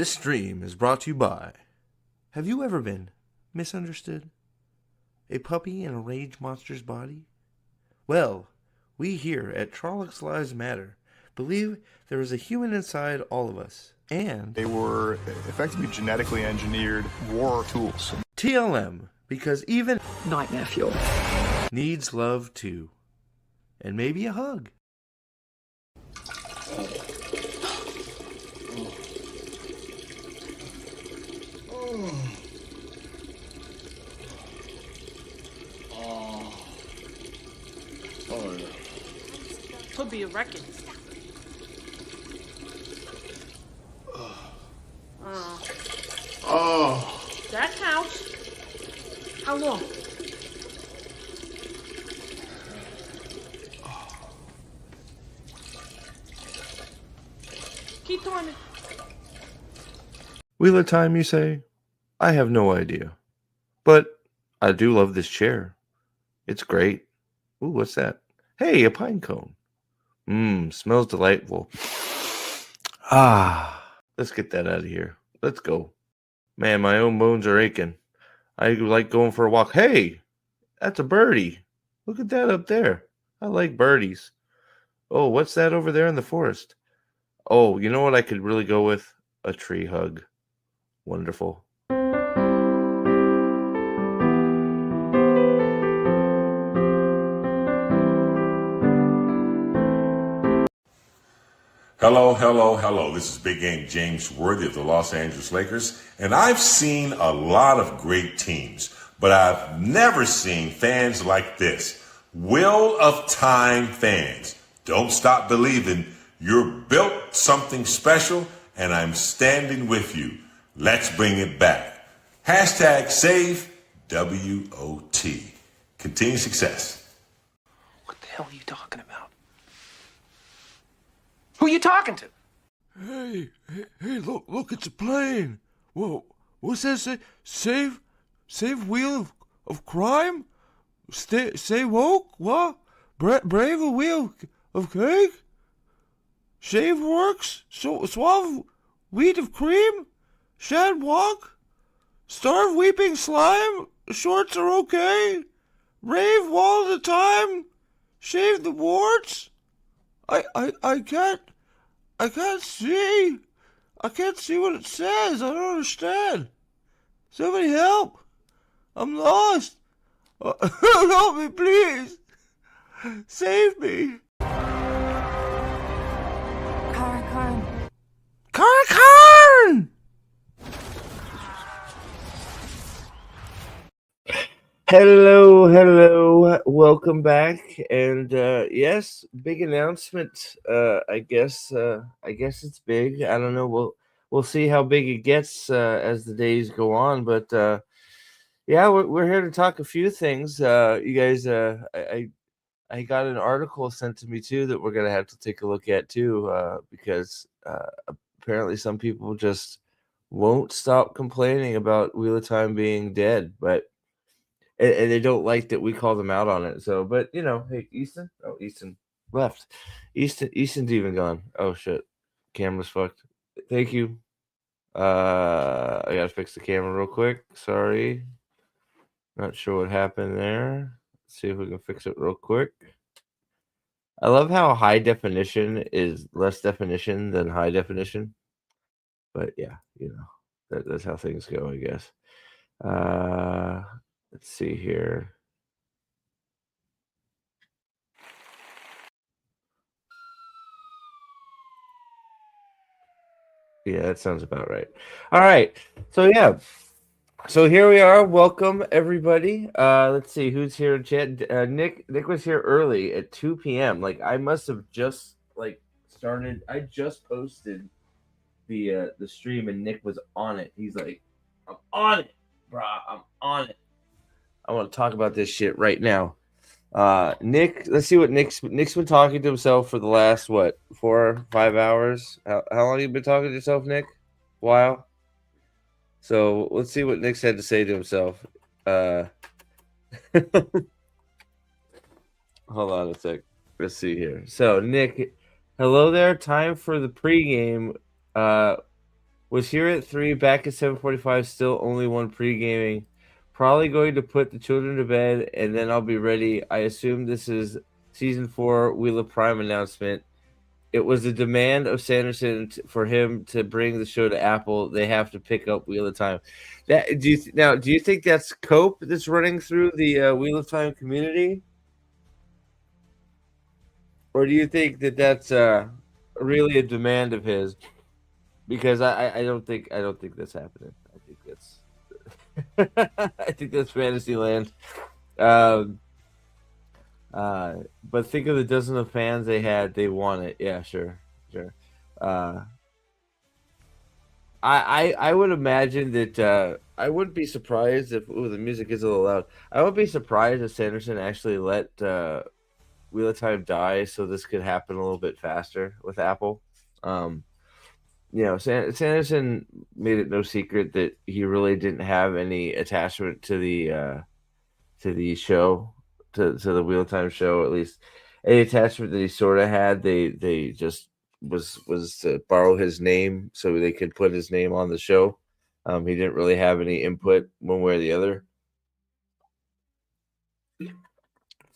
This stream is brought to you by... Have you ever been misunderstood? A puppy in a rage monster's body? Well, we here at Trollocs Lives Matter believe there is a human inside all of us, and... They were effectively genetically engineered war tools. TLM, because even... Nightmare fuel. ...needs love too. And maybe a hug. Could be a wrecking. That counts. How long? Keep timing. Wheel of time, you say? I have no idea. But I do love this chair. It's great. Ooh, what's that? Hey, a pine cone. Smells delightful. Let's get that out of here. Let's go. Man, my own bones are aching. I like going for a walk. Hey, that's a birdie. Look at that up there. I like birdies. Oh, what's that over there in the forest? Oh, you know what I could really go with? A tree hug. Wonderful. Hello, hello, hello. This is Big Game James Worthy of the Los Angeles Lakers, and I've seen a lot of great teams, but I've never seen fans like this. Will of Time fans. Don't stop believing. You're built something special, and I'm standing with you. Let's bring it back. Hashtag save WOT. Continued success. What the hell are you talking about? Who are you talking to? Hey, look, it's a plane. Whoa, what's that say? Save wheel of crime? Stay woke? What? Brave a wheel of cake? Shave works? Suave wheat of cream? Shad walk? Starve weeping slime? Shorts are okay? Rave all the time? Shave the warts? I can't see. I can't see what it says. I don't understand. Somebody help. I'm lost. Help me, please. Save me. Karan! Hello. Welcome back. And yes, big announcement. I guess it's big. I don't know. We'll see how big it gets as the days go on. But yeah, we're here to talk a few things. You guys, I got an article sent to me too that we're gonna have to take a look at too, because apparently some people just won't stop complaining about Wheel of Time being dead, but. And they don't like that we call them out on it. So, but you know, hey, Easton. Oh, Easton left. Easton's even gone. Oh shit, camera's fucked. Thank you. I gotta fix the camera real quick. Sorry, not sure what happened there. Let's see if we can fix it real quick. I love how high definition is less definition than high definition. But yeah, you know, that's how things go, I guess. Let's see here. Yeah, that sounds about right. All right. So yeah. So here we are. Welcome everybody. Let's see who's here in chat. Nick was here early at 2 p.m. Like I must have just started. I just posted the stream and Nick was on it. He's like, I'm on it, brah. I'm on it. I want to talk about this shit right now. Nick, let's see what Nick's been talking to himself for the last 4 or 5 hours. How long have you been talking to yourself, Nick? A while. So let's see what Nick's had to say to himself. Hold on a sec. Let's see here. So Nick, hello there. Time for the pregame. Was here at 3, back at 7:45, still only one pre-gaming. Probably going to put the children to bed, and then I'll be ready. I assume this is season 4 Wheel of Prime announcement. It was a demand of Sanderson for him to bring the show to Apple. They have to pick up Wheel of Time. That do you think that's Cope that's running through the Wheel of Time community, or do you think that that's really a demand of his? Because I don't think that's happening. I think that's I think that's Fantasyland. Um, but think of the dozen of fans they had. They want it. Yeah, sure. Uh, I would imagine that I wouldn't be surprised if the music is a little loud. I wouldn't be surprised if Sanderson actually let Wheel of Time die so this could happen a little bit faster with Apple. Sanderson made it no secret that he really didn't have any attachment to the show, to the Wheel of Time show. At least any attachment that he sort of had, they just was to borrow his name so they could put his name on the show. He didn't really have any input one way or the other.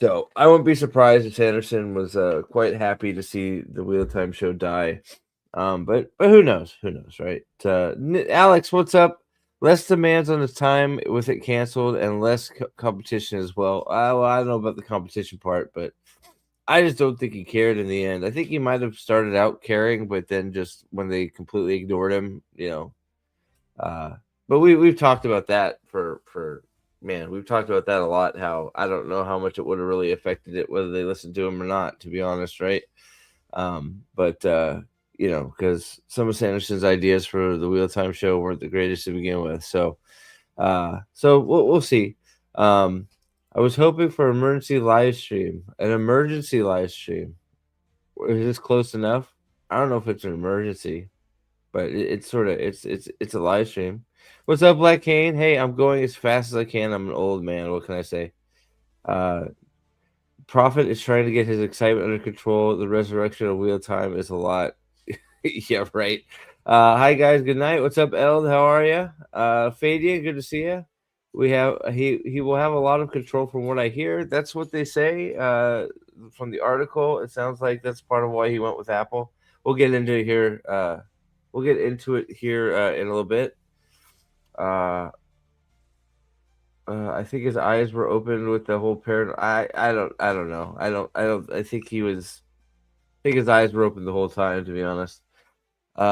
So I wouldn't be surprised if Sanderson was quite happy to see the Wheel of Time show die. But who knows? Who knows, right? Alex, what's up? Less demands on his time with it canceled and less competition as well. I don't know about the competition part, but I just don't think he cared in the end. I think he might have started out caring, but then just when they completely ignored him, but we've talked about that we've talked about that a lot. How I don't know how much it would have really affected it, whether they listened to him or not, to be honest, right? Because some of Sanderson's ideas for the Wheel of Time show weren't the greatest to begin with. So we'll see. I was hoping for an emergency live stream. Is this close enough? I don't know if it's an emergency, but it's a live stream. What's up, Black Kane? Hey, I'm going as fast as I can. I'm an old man. What can I say? Prophet is trying to get his excitement under control. The resurrection of Wheel of Time is a lot. Yeah, right. Hi guys, good night. What's up, Eld? How are you? Fadia, good to see you. He will have a lot of control from what I hear. That's what they say from the article. It sounds like that's part of why he went with Apple. We'll get into it here. In a little bit. I think his eyes were open with the whole parent. I don't know. I think his eyes were open the whole time, to be honest. We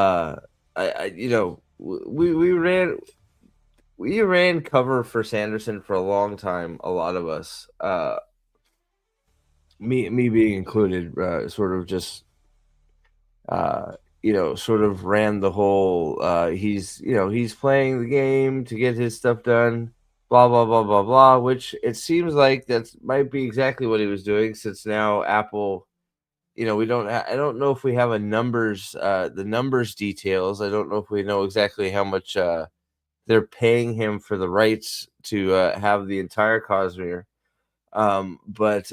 ran cover for Sanderson for a long time. A lot of us, me being included, sort of just, sort of ran the whole. He's playing the game to get his stuff done. Blah blah blah blah blah. Which it seems like that might be exactly what he was doing, since now Apple. I don't know if we have the numbers details. I don't know if we know exactly how much they're paying him for the rights to have the entire Cosmere. But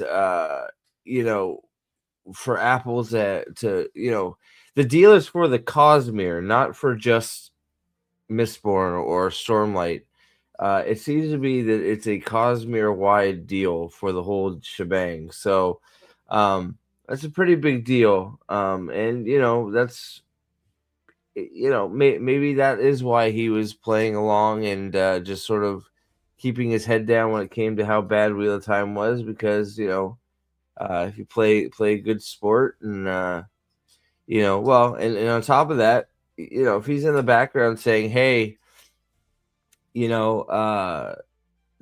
for Apple to the deal is for the Cosmere, not for just Mistborn or Stormlight. It seems to be that it's a Cosmere wide deal for the whole shebang. So, that's a pretty big deal. And that's, maybe that is why he was playing along and just sort of keeping his head down when it came to how bad Wheel of Time was, because, if you play good sport and, and on top of that, if he's in the background saying, hey,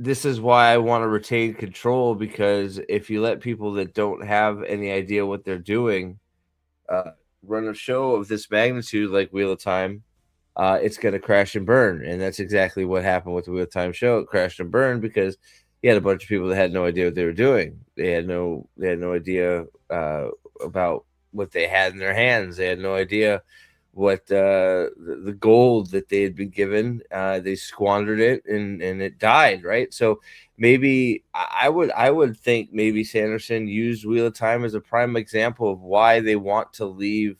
this is why I want to retain control, because if you let people that don't have any idea what they're doing run a show of this magnitude like Wheel of Time, it's going to crash and burn. And that's exactly what happened with the Wheel of Time show. It crashed and burned because you had a bunch of people that had no idea what they were doing. They had no idea about what they had in their hands. They had no idea what the gold that they had been given. They squandered it and it died, right? So maybe I would think maybe Sanderson used Wheel of Time as a prime example of why they want to leave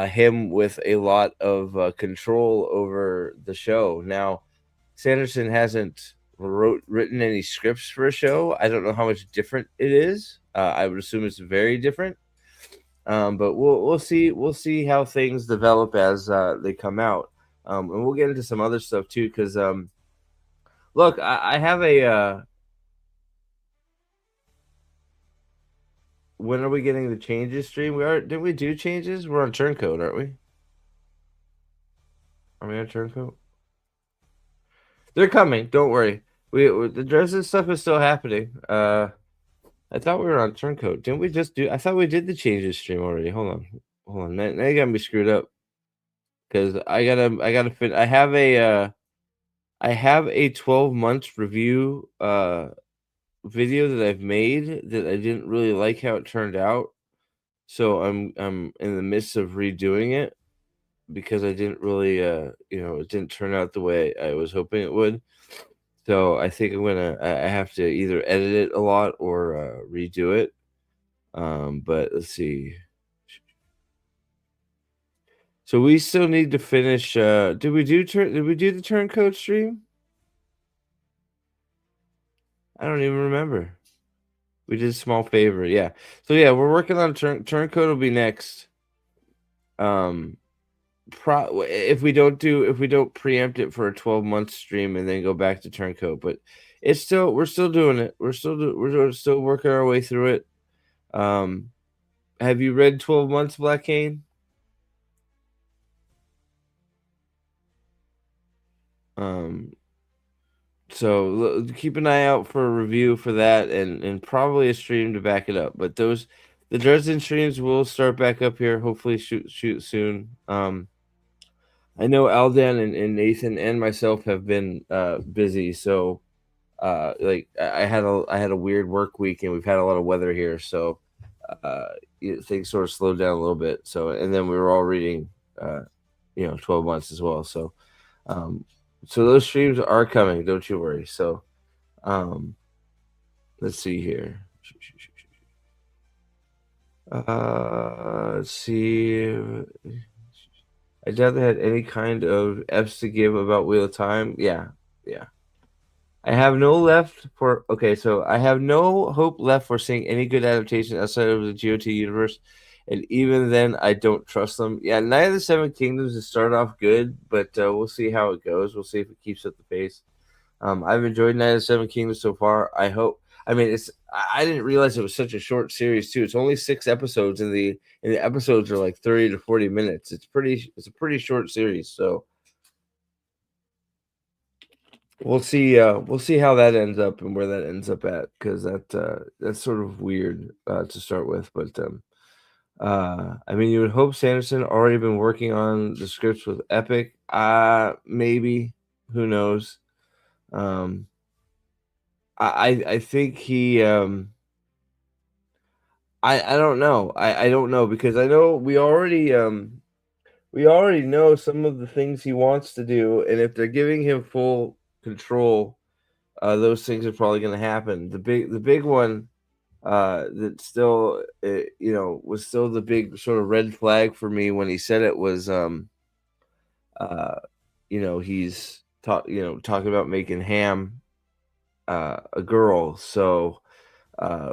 him with a lot of control over the show. Now, Sanderson hasn't written any scripts for a show. I don't know how much different it is. I would assume it's very different. But we'll see how things develop as they come out. And we'll get into some other stuff too, because look, I have a when are we getting the changes stream? Didn't we do changes? We're on Turncoat, aren't we? Are we on Turncoat? They're coming. Don't worry. The Dresden stuff is still happening. I thought we were on Turncoat. Didn't we just do? I thought we did the changes stream already. Hold on. Now you got me screwed up. Because I gotta fit. I have a 12 months review video that I've made that I didn't really like how it turned out. So I'm in the midst of redoing it because I didn't really it didn't turn out the way I was hoping it would. So I think I have to either edit it a lot or redo it. But let's see. So we still need to finish. Did we do the Turncoat stream? I don't even remember. We did Small Favor, yeah. So yeah, we're working on Turncoat will be next. If we don't preempt it for a 12-month stream and then go back to Turncoat, but we're still doing it. We're still working our way through it. Have you read 12 Months, Black Cane? So keep an eye out for a review for that and probably a stream to back it up. But the Dresden streams will start back up here. Hopefully shoot soon. I know Aldan and Nathan and myself have been busy. So like I had a weird work week and we've had a lot of weather here. So things sort of slowed down a little bit. So and then we were all reading 12 months as well. So so those streams are coming, don't you worry. So let's see here. Let's see. I doubt they had any kind of F's to give about Wheel of Time. Yeah. I have no hope left for seeing any good adaptation outside of the GOT universe. And even then, I don't trust them. Yeah, Night of the Seven Kingdoms has started off good, but we'll see how it goes. We'll see if it keeps up the pace. I've enjoyed Night of the Seven Kingdoms so far. I hope. I mean, I didn't realize it was such a short series too. It's only 6 episodes, and the episodes are like 30 to 40 minutes. It's a pretty short series. So we'll see how that ends up and where that ends up at, because that's sort of weird to start with, but. I mean, you would hope Sanderson already been working on the scripts with Epic. Maybe. Who knows? I think he. I don't know. I don't know, because I know we already know some of the things he wants to do, and if they're giving him full control, those things are probably going to happen. The big one. That still, was still the big sort of red flag for me when he said it was, he's talking about making Ham a girl. So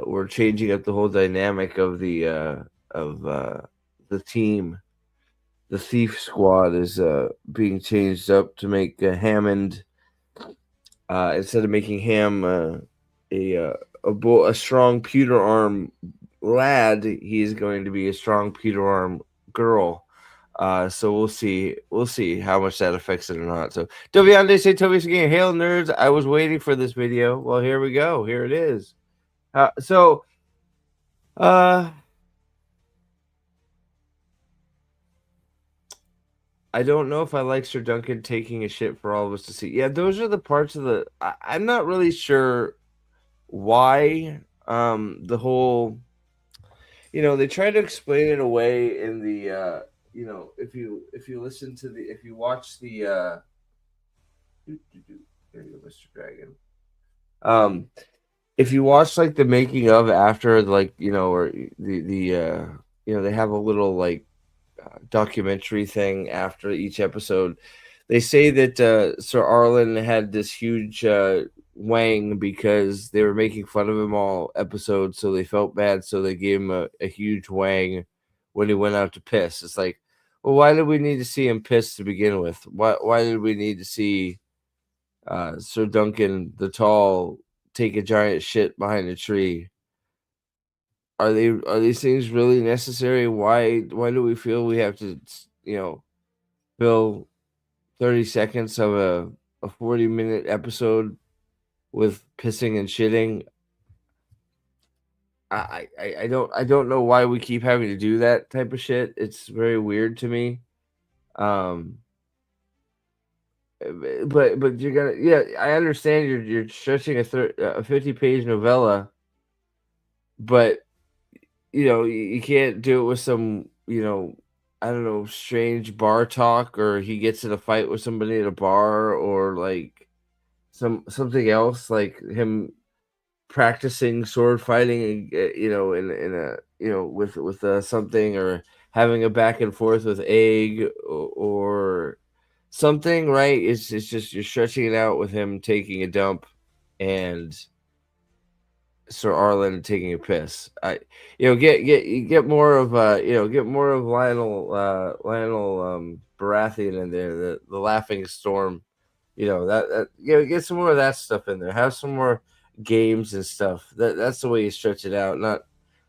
we're changing up the whole dynamic of the team. The Thief Squad is being changed up to make Hammond instead of making Ham a strong pewter arm lad, he's going to be a strong pewter arm girl. So we'll see how much that affects it or not. So Doviande say Toby's again. Hail nerds! I was waiting for this video. Well, here we go. Here it is. I don't know if I like Sir Duncan taking a shit for all of us to see. Yeah, those are the parts of the. I'm not really sure why the whole. They try to explain it away in the. If you watch the. There you go, Mr. Dragon. If you watch like the making of after, like or the they have a little like. documentary thing after each episode. They say that Sir Arlen had this huge wang because they were making fun of him all episode, so they felt bad, so they gave him a huge wang when he went out to piss. It's like, well, why did we need to see him piss to begin with? Why did we need to see Sir Duncan the Tall take a giant shit behind a tree? Are these things really necessary? Why do we feel we have to, fill 30 seconds of a 40-minute episode with pissing and shitting? I don't know why we keep having to do that type of shit. It's very weird to me. But you're gonna, yeah, I understand you're stretching a 50-page novella, but you can't do it with some, I don't know, strange bar talk, or he gets in a fight with somebody at a bar, or like something else, like him practicing sword fighting, in a, with something, or having a back and forth with Egg, or something, right? It's just you're stretching it out with him taking a dump and Sir Arlen taking a piss. Get more of Lionel Baratheon in there, the laughing storm. Get some more of that stuff in there. Have some more games and stuff. That's the way you stretch it out.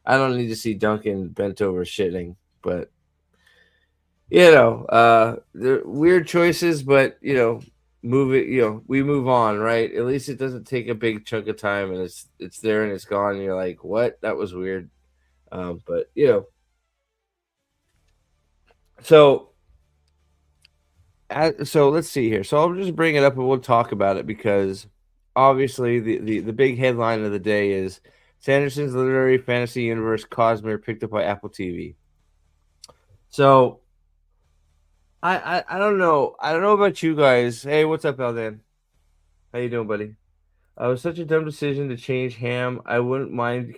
I don't need to see Duncan bent over shitting, but they're weird choices, but move it, we move on, right? At least it doesn't take a big chunk of time, and it's there and it's gone, and you're like, what? That was weird. But so let's see here. So I'll just bring it up and we'll talk about it, because obviously the big headline of the day is Sanderson's literary fantasy universe Cosmere picked up by Apple TV. So I don't know. I don't know about you guys. Hey, what's up, Aldan? How you doing, buddy? It was such a dumb decision to change Ham. I wouldn't mind the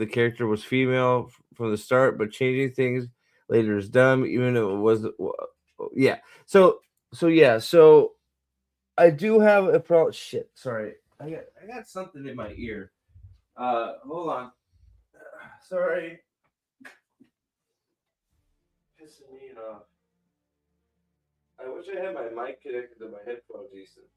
character was female from the start, but changing things later is dumb, even if it was yeah. So I do have a problem. Shit, sorry. I got something in my ear. Hold on. Sorry. Pissing me off. I wish I had my mic connected to my headphones decent.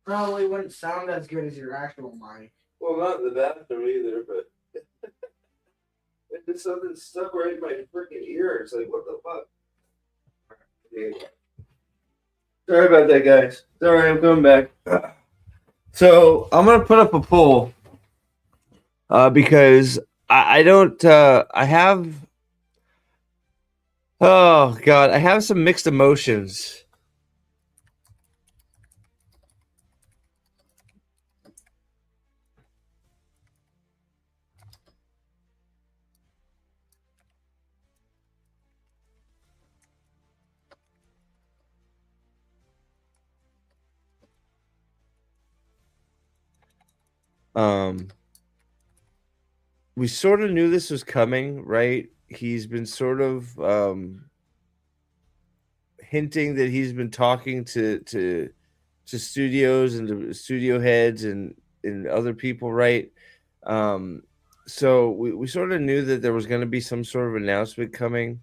Probably wouldn't sound as good as your actual mic. Well, not in the bathroom either, but there's something stuck right in my freaking ear. It's like, what the fuck? Yeah. Sorry about that, guys. Sorry, I'm coming back. So I'm gonna put up a poll because I don't. I have. Oh God, I have some mixed emotions. We sort of knew this was coming, right? He's been sort of hinting that he's been talking to studios and to studio heads and other people, right? So we sort of knew that there was going to be some sort of announcement coming.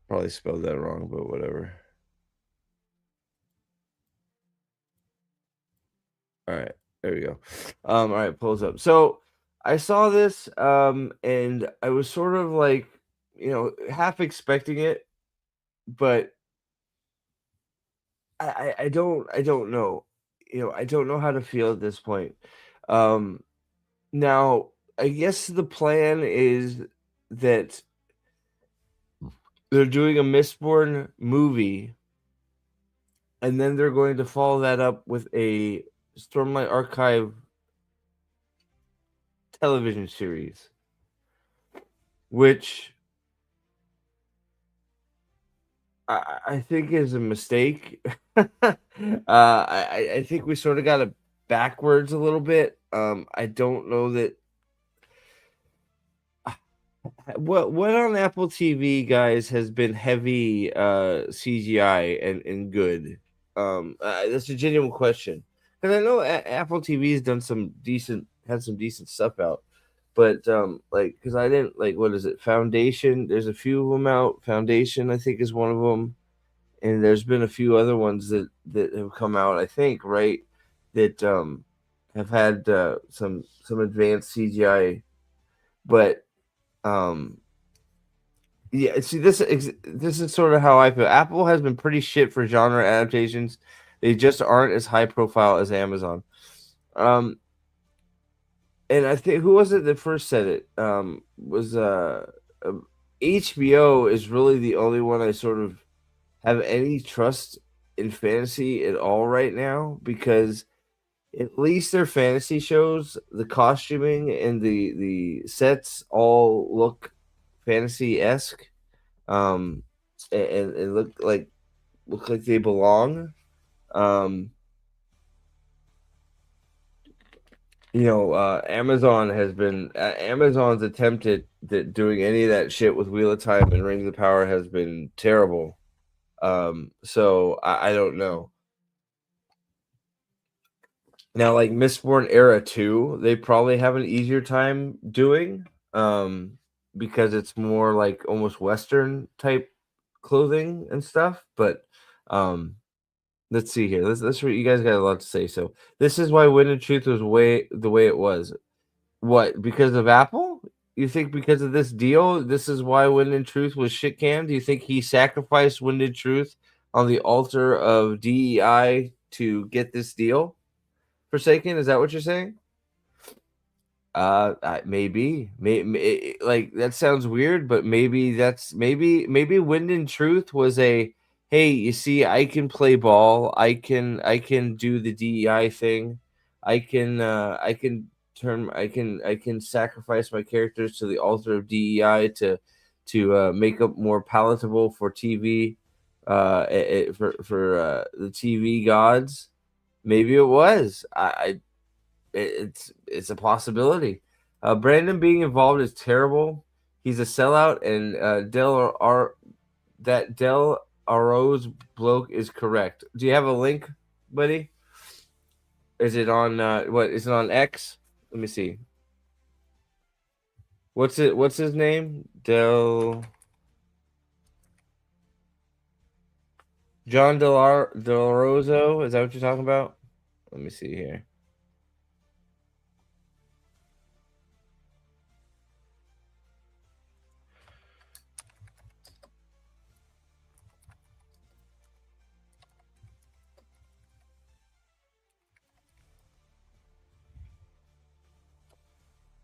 Probably spelled that wrong, but whatever. All right, there we go. All right, pulls up. So I saw this, and I was sort of like, half expecting it, but I don't know. I don't know how to feel at this point. Now, I guess the plan is that they're doing a Mistborn movie, and then they're going to follow that up with a Stormlight Archive television series, which I think is a mistake. I think we sort of got it backwards a little bit. I don't know that what on Apple TV, guys, has been heavy CGI and good. That's a genuine question, because I know Apple TV has done had some decent stuff out, but like, because I didn't like, what is it, Foundation? There's a few of them out. Foundation, I think, is one of them, and there's been a few other ones that have come out, I think, right, that have had some advanced CGI, but yeah, see, this is sort of how I feel. Apple has been pretty shit for genre adaptations. They just aren't as high profile as Amazon. And I think, who was it that first said it? Was HBO is really the only one I sort of have any trust in fantasy at all right now, because at least their fantasy shows, the costuming and the sets all look fantasy-esque, and look like they belong. Amazon has been Amazon's attempt at doing any of that shit with Wheel of Time and Rings of Power has been terrible. So I don't know. Now, like Mistborn Era 2, they probably have an easier time doing, because it's more like almost Western type clothing and stuff. But let's see here. Let's read. You guys got a lot to say. So this is why Wind and Truth was the way it was. What? Because of Apple? You think because of this deal, this is why Wind and Truth was shit canned? Do you think he sacrificed Wind and Truth on the altar of DEI to get this deal? Forsaken, is that what you're saying? Maybe, like, that sounds weird, but maybe Wind and Truth was a, hey, you see, I can play ball, I can do the DEI thing, I can sacrifice my characters to the altar of DEI to make it more palatable for TV, for the TV gods. Maybe it was. It's a possibility. Brandon being involved is terrible. He's a sellout, and Del Arroz bloke is correct. Do you have a link, buddy? Is it on what? Is it on X? Let me see. What's his name? John Del Rosso, is that what you're talking about? Let me see here.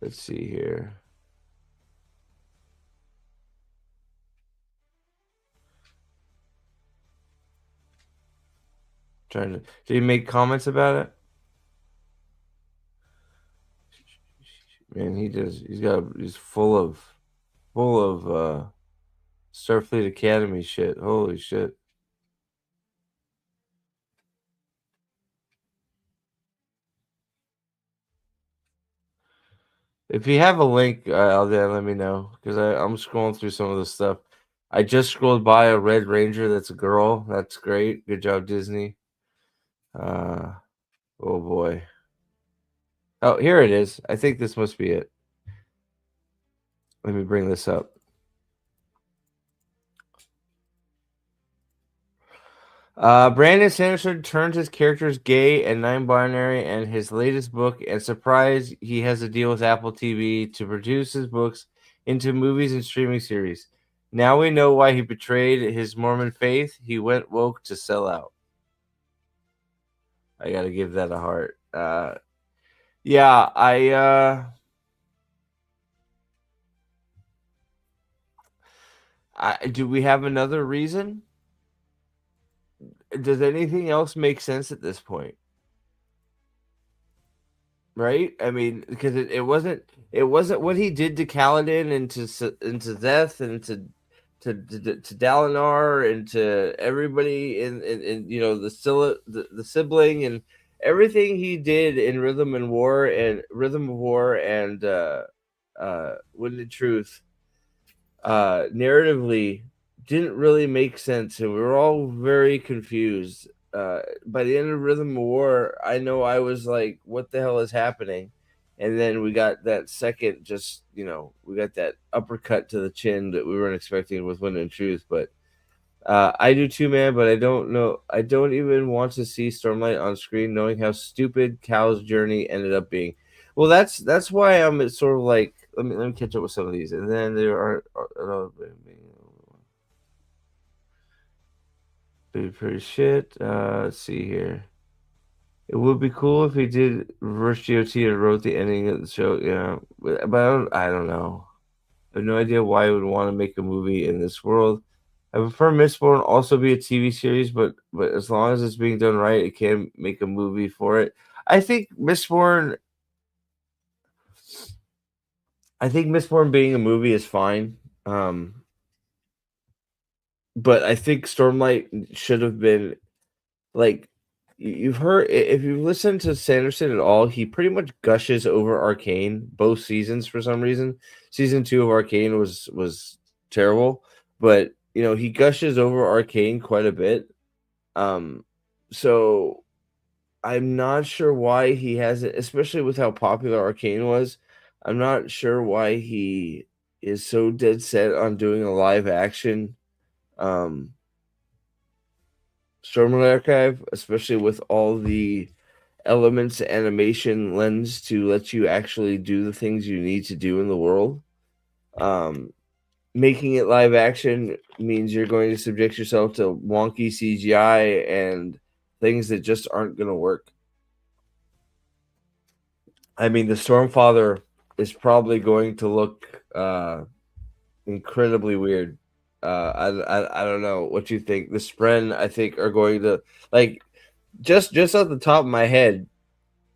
Let's see here. Did he make comments about it? Man, he's full of Starfleet Academy shit. Holy shit. If you have a link, let me know, because I'm scrolling through some of the stuff. I just scrolled by a Red Ranger that's a girl. That's great. Good job, Disney. Oh boy. Oh, here it is. I think this must be it. Let me bring this up. Brandon Sanderson turns his characters gay and non-binary in his latest book, and surprise, he has a deal with Apple TV to produce his books into movies and streaming series. Now we know why he betrayed his Mormon faith. He went woke to sell out. I gotta give that a heart. Yeah, Do we have another reason? Does anything else make sense at this point? Right? I mean, because it wasn't what he did to Kaladin and to Zeth and to Dalinar and to everybody in you know the sibling and everything he did in Rhythm of War and Winded Truth narratively didn't really make sense, and we were all very confused. By the end of Rhythm of War, I know I was like, what the hell is happening? And then we got that second, just, you know, we got that uppercut to the chin that we weren't expecting with Wind and Truth. But I do too, man, but I don't know. I don't even want to see Stormlight on screen, knowing how stupid Cal's journey ended up being. Well, that's why I'm sort of like, let me catch up with some of these. And then there are pretty shit. Let's see here. It would be cool if he did reverse GOT and wrote the ending of the show. Yeah, but I don't know. I have no idea why I would want to make a movie in this world. I prefer Mistborn also be a TV series, but as long as it's being done right, it can make a movie for it. I think Mistborn being a movie is fine. But I think Stormlight should have been, like, you've heard, if you've listened to Sanderson at all, he pretty much gushes over Arcane both seasons for some reason. Season 2 of Arcane was terrible, but you know, he gushes over Arcane quite a bit. So I'm not sure why he hasn't, especially with how popular Arcane was. I'm not sure why he is so dead set on doing a live action Stormlight Archive, especially with all the elements animation lens to let you actually do the things you need to do in the world. Making it live action means you're going to subject yourself to wonky CGI and things that just aren't going to work. I mean, the Stormfather is probably going to look incredibly weird. I don't know what you think. The Spren, I think, are going to, like, just off the top of my head,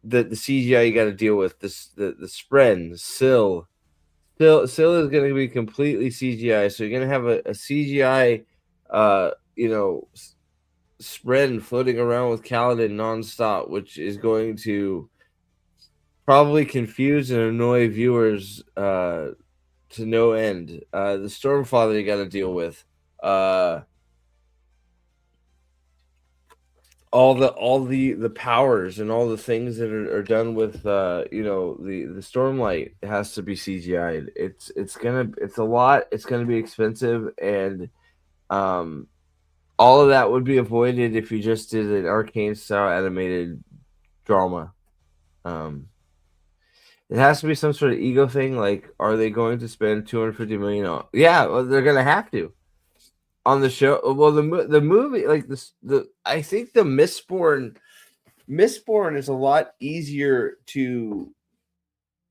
the CGI you got to deal with, the Spren, Syl is going to be completely CGI. So you're going to have a CGI, you know, Spren floating around with Kaladin nonstop, which is going to probably confuse and annoy viewers to no end. The Stormfather you got to deal with. All the powers and all the things that are done with you know, the Stormlight has to be CGI'd. It's a lot. It's gonna be expensive, and all of that would be avoided if you just did an Arcane style animated drama. It has to be some sort of ego thing. Like, are they going to spend $250 million on? Yeah, well, they're gonna have to on the show. Well, the movie, like I think the Mistborn is a lot easier to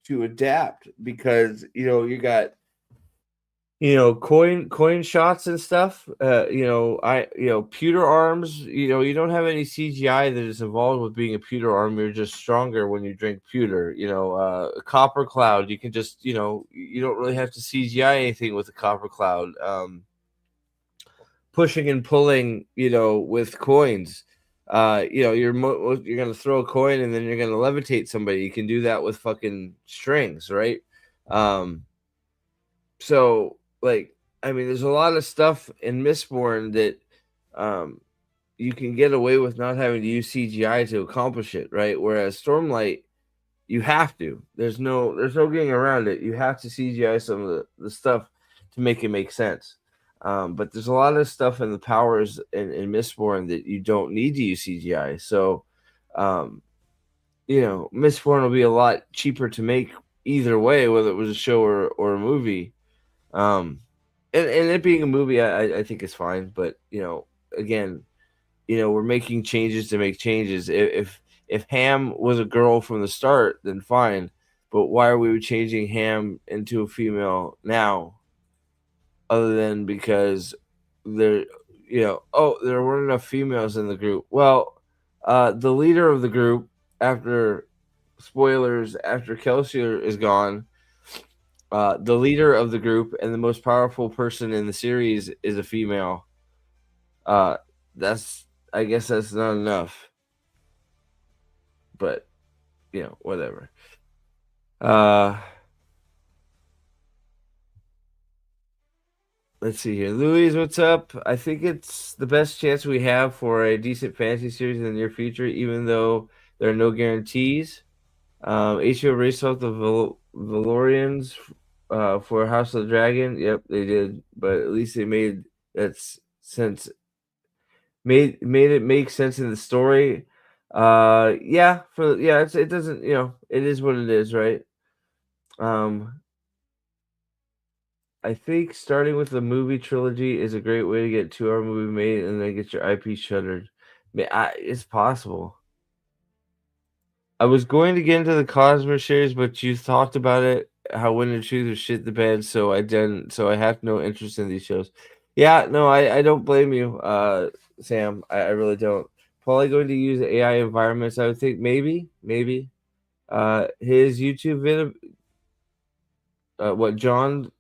adapt because, you know, you got, you know, coin shots and stuff. You know, pewter arms. You know, you don't have any CGI that is involved with being a pewter arm. You're just stronger when you drink pewter. You know, a copper cloud. You can just, you know, you don't really have to CGI anything with a copper cloud. Pushing and pulling, you know, with coins. You know, you're gonna throw a coin and then you're gonna levitate somebody. You can do that with fucking strings, right? So, like, I mean, there's a lot of stuff in Mistborn that you can get away with not having to use CGI to accomplish it, right? Whereas Stormlight, you have to. There's no getting around it. You have to CGI some of the stuff to make it make sense. But there's a lot of stuff in the powers in Mistborn that you don't need to use CGI. So, you know, Mistborn will be a lot cheaper to make either way, whether it was a show or a movie. And it being a movie, I think is fine. But, you know, again, you know, we're making changes to make changes. If Ham was a girl from the start, then fine. But why are we changing Ham into a female now? other than because there, there weren't enough females in the group. Well, the leader of the group, after spoilers, after Kelsier is gone, the leader of the group and the most powerful person in the series is a female. That's, I guess that's not enough, but whatever. Let's see here. Louise, what's up? I think it's the best chance we have for a decent fantasy series in the near future, even though there are no guarantees. HBO raced off the Valorians for House of the Dragon. Yep, they did, but at least they made that sense. Made it make sense in the story. It doesn't. It is what it is, right? I think starting with the movie trilogy is a great way to get a 2-hour movie made and then get your IP shuttered. It's possible. I was going to get into the Cosmere series, but you talked about it, how Wind and Truth was shit the bed, so I didn't. So I have no interest in these shows. Yeah, no, I don't blame you, Sam. I really don't. Probably going to use AI environments. I would think maybe. His YouTube video. What John?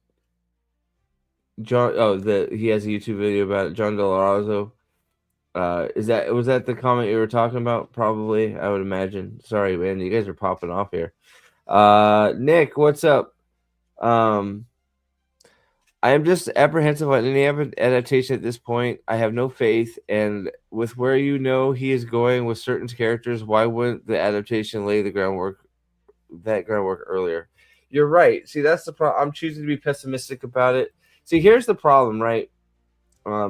He has a YouTube video about it. John Delarosa. Was that the comment you were talking about? Probably, I would imagine. Sorry, man, you guys are popping off here. Nick, what's up? I am just apprehensive on any adaptation at this point. I have no faith, and with where he is going with certain characters, why wouldn't the adaptation lay the groundwork earlier? You're right. See, that's the problem. I'm choosing to be pessimistic about it. See, here's the problem, right? I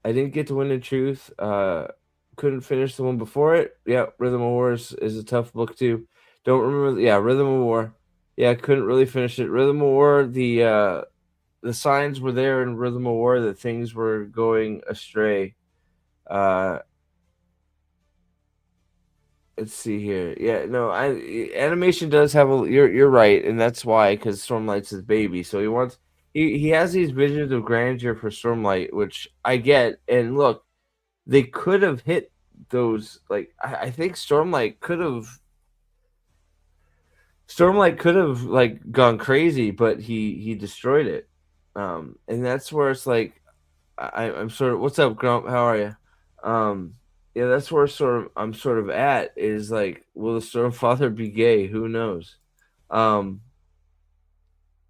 didn't get to Wind and Truth. Couldn't finish the one before it. Yeah, Rhythm of War is a tough book too. Don't remember. Yeah, Rhythm of War. Yeah, couldn't really finish it. Rhythm of War. The signs were there in Rhythm of War that things were going astray. Let's see here. Yeah, no, animation does have a. You're right, and that's why, because Stormlight's his baby. So he has these visions of grandeur for Stormlight, which I get. And look, they could have hit those. Like I think Stormlight could have like gone crazy, but he destroyed it. And that's where it's like I'm sort of. What's up, Grump? How are you? Yeah, that's where I'm sort of at is like, will the Stormfather be gay? Who knows? Rhythm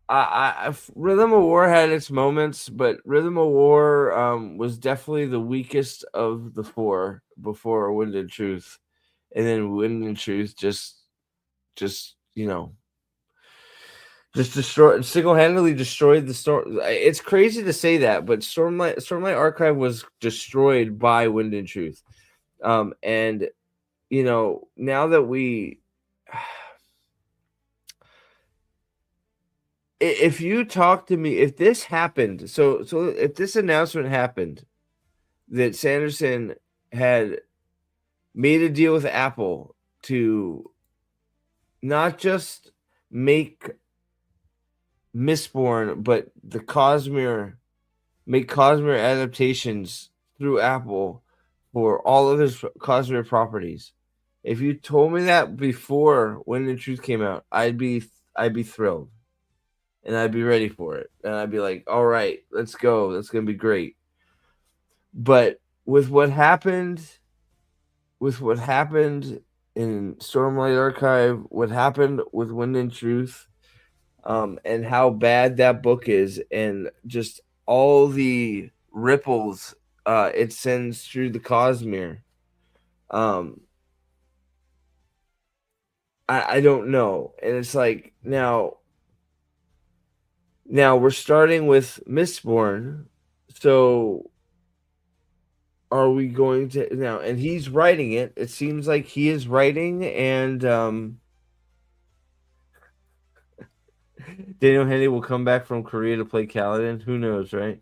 of War had its moments, but Rhythm of War was definitely the weakest of the four before Wind and Truth, and then Wind and Truth just single-handedly destroyed the storm. It's crazy to say that, but Stormlight Archive was destroyed by Wind and Truth. And now that if you talk to me, if this happened, so if this announcement happened that Sanderson had made a deal with Apple to not just make Mistborn, but make Cosmere adaptations through Apple for all of his Cosmere properties. If you told me that before Wind and Truth came out, I'd be thrilled, and I'd be ready for it, and I'd be like, all right, let's go. That's gonna be great. But with what happened in Stormlight Archive, what happened with Wind and Truth, and how bad that book is, and just all the ripples it sends through the Cosmere. I don't know. And it's like now we're starting with Mistborn. So are we going to now? And he's writing it. It seems like he is writing, and Daniel Henney will come back from Korea to play Kaladin. Who knows, right?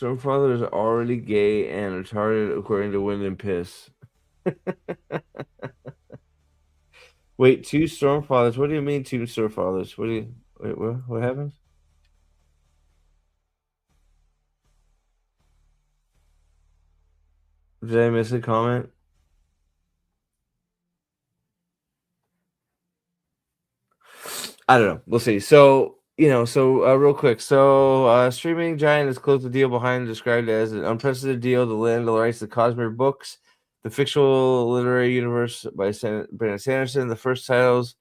Stormfather is already gay and retarded, according to Wind and Piss. Wait, two Stormfathers? What do you mean two Stormfathers? Wait, what happened? Did I miss a comment? I don't know. We'll see. So, real quick. So, streaming giant has closed the deal behind, described as an unprecedented deal to land the rights to Cosmere books, the fictional literary universe by Brandon Sanderson. The first titles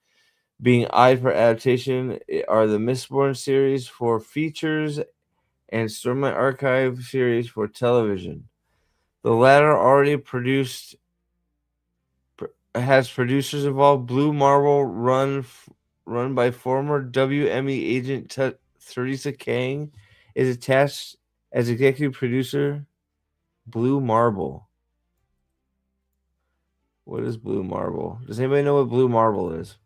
being eyed for adaptation are the Mistborn series for features and Stormlight Archive series for television. The latter already has producers involved. Blue Marble, run by former WME agent Theresa Kang, is attached as executive producer. Blue Marble. What is Blue Marble? Does anybody know what Blue Marble is?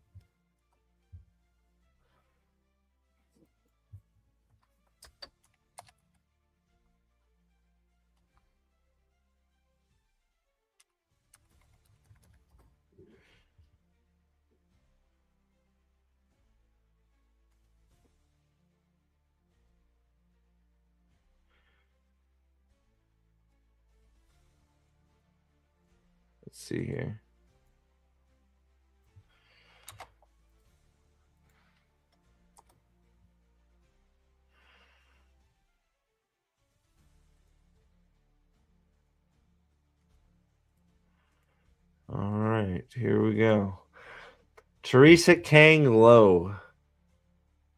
Let's see here. All right, here we go. Theresa Kang Low,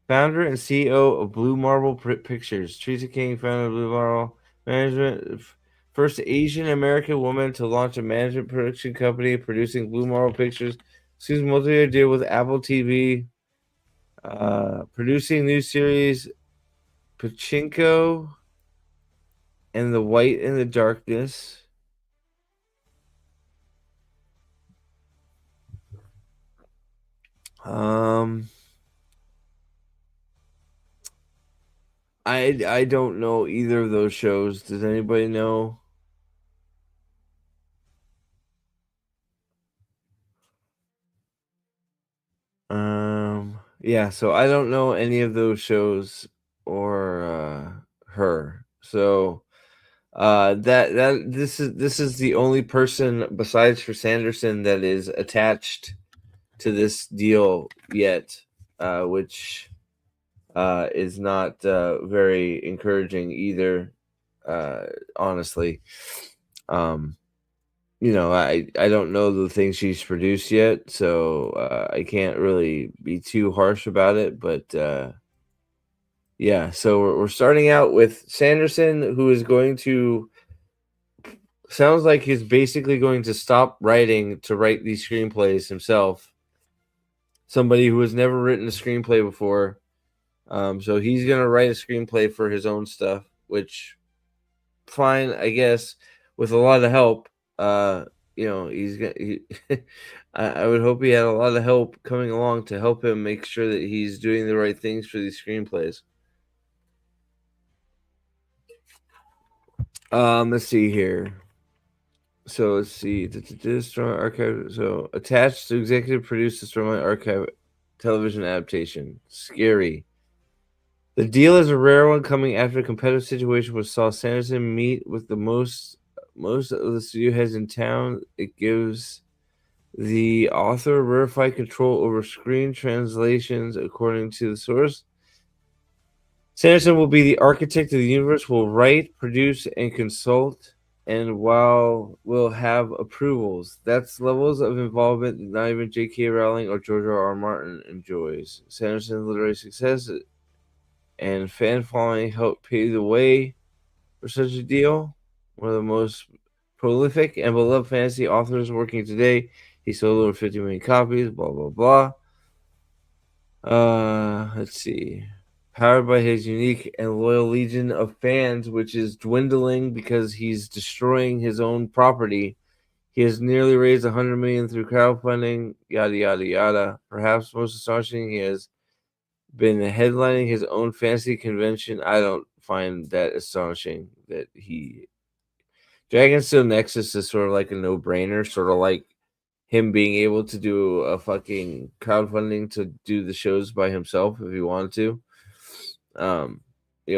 founder and CEO of Blue Marble Pictures. Theresa Kang founded Blue Marble Management, first Asian American woman to launch a management production company producing Blue Marble Pictures. She's multi-year deal with Apple TV, producing new series Pachinko and The White in the Darkness. I don't know either of those shows. Does anybody know? Yeah, so I don't know any of those shows or her. So this is the only person besides for Sanderson that is attached to this deal yet, which is not very encouraging either, honestly. I don't know the things she's produced yet, so I can't really be too harsh about it. But yeah, so we're starting out with Sanderson, who is going to, sounds like he's basically going to stop writing to write these screenplays himself. Somebody who has never written a screenplay before. So he's going to write a screenplay for his own stuff, which, fine, I guess, with a lot of help. He's got. I would hope he had a lot of help coming along to help him make sure that he's doing the right things for these screenplays. Let's see here. So let's see. Stormlight Archive. So attached to executive produce the Stormlight Archive television adaptation. Scary. The deal is a rare one, coming after a competitive situation which saw Sanderson meet with the most of the studio heads in town. It gives the author rarefied control over screen translations, according to the source. Sanderson will be the architect of the universe, will write, produce, and consult, and while will have approvals. That's levels of involvement that not even J.K. Rowling or George R.R. Martin enjoys. Sanderson's literary success and fan following helped pave the way for such a deal. One of the most prolific and beloved fantasy authors working today. He sold over 50 million copies, blah, blah, blah. Let's see. Powered by his unique and loyal legion of fans, which is dwindling because he's destroying his own property. He has nearly raised $100 million through crowdfunding, yada, yada, yada. Perhaps most astonishing, he has been headlining his own fantasy convention. I don't find that astonishing that he Dragonstone Nexus is sort of like a no-brainer, sort of like him being able to do a fucking crowdfunding to do the shows by himself if he wanted to.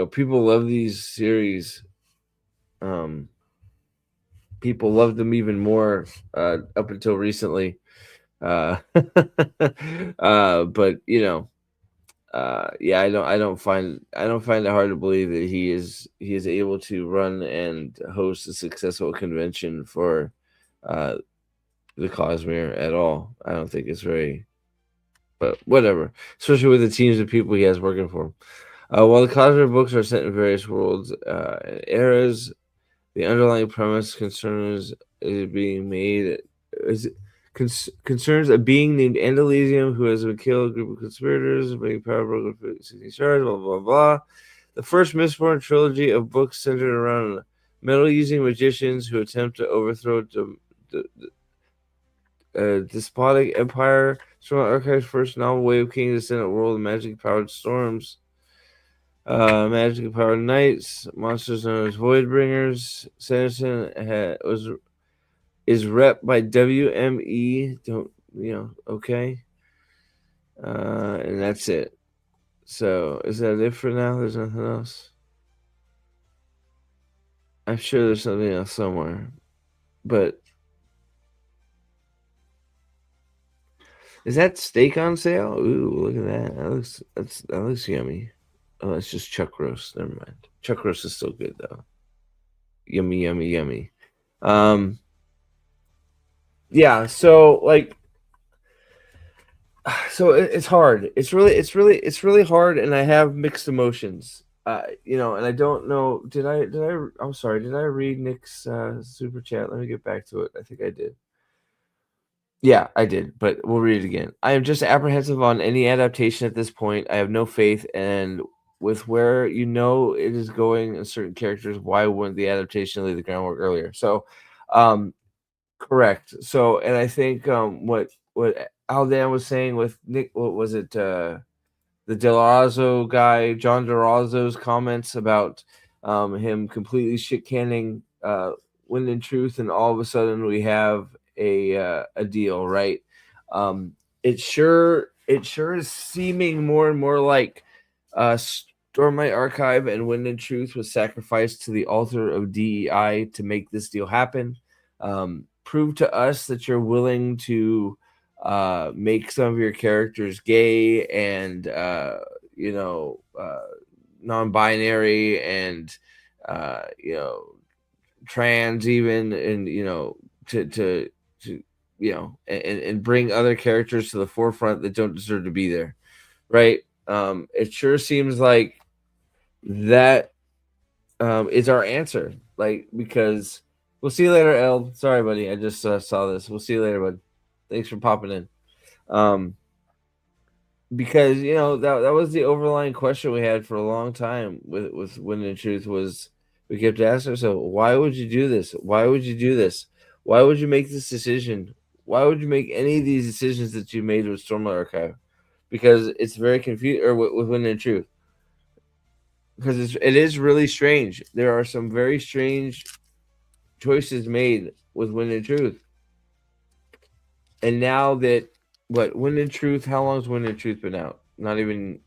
People love these series. People loved them even more up until recently. But I don't find it hard to believe that he is able to run and host a successful convention for the Cosmere at all. I don't think it's very, but whatever. Especially with the teams of people he has working for him. While the Cosmere books are set in various worlds and eras, the underlying premise concerns concerns a being named Andalesium who has been killed, a group of conspirators, bringing power broken for 60 stars, blah, blah, blah. The first Mistborn trilogy of books centered around metal-using magicians who attempt to overthrow despotic empire. Stormlight Archive's first novel, Way of Kings, descend a world of magic-powered storms. Magic-powered knights, monsters known as Voidbringers. Sanderson is rep by WME. Okay. And that's it. So is that it for now? There's nothing else. I'm sure there's something else somewhere, but is that steak on sale? Ooh, look at that. That looks yummy. Oh, it's just chuck roast. Never mind. Chuck roast is still good though. Yummy, yummy, yummy. Yeah. So it's hard. It's really hard, and I have mixed emotions. And I don't know. I'm sorry. Did I read Nick's super chat? Let me get back to it. I think I did. Yeah, I did, but we'll read it again. I am just apprehensive on any adaptation at this point. I have no faith, and with where it is going in certain characters, why wouldn't the adaptation lay the groundwork earlier? So, correct. So, and I think what Aldan was saying with Nick, what was it? The Delarazzo guy, John Delarazzo's comments about him completely shit canning Wind and Truth, and all of a sudden we have a deal, right? It sure is seeming more and more like Stormlight Archive and Wind and Truth was sacrificed to the altar of DEI to make this deal happen. Prove to us that you're willing to make some of your characters gay and non-binary and trans even, and to and bring other characters to the forefront that don't deserve to be there, right? It sure seems like that is our answer, because we'll see you later, El. Sorry, buddy, I just saw this. We'll see you later, bud. Thanks for popping in. Because that was the overlying question we had for a long time with Wind and Truth. Was we kept asking ourselves, why would you do this? Why would you do this? Why would you make this decision? Why would you make any of these decisions that you made with Stormlight Archive? Because it's very confusing, or with Wind and Truth. Because it is really strange. There are some very strange choices made with Wind and Truth. And now that Wind and Truth, how long has Wind and Truth been out? Not even.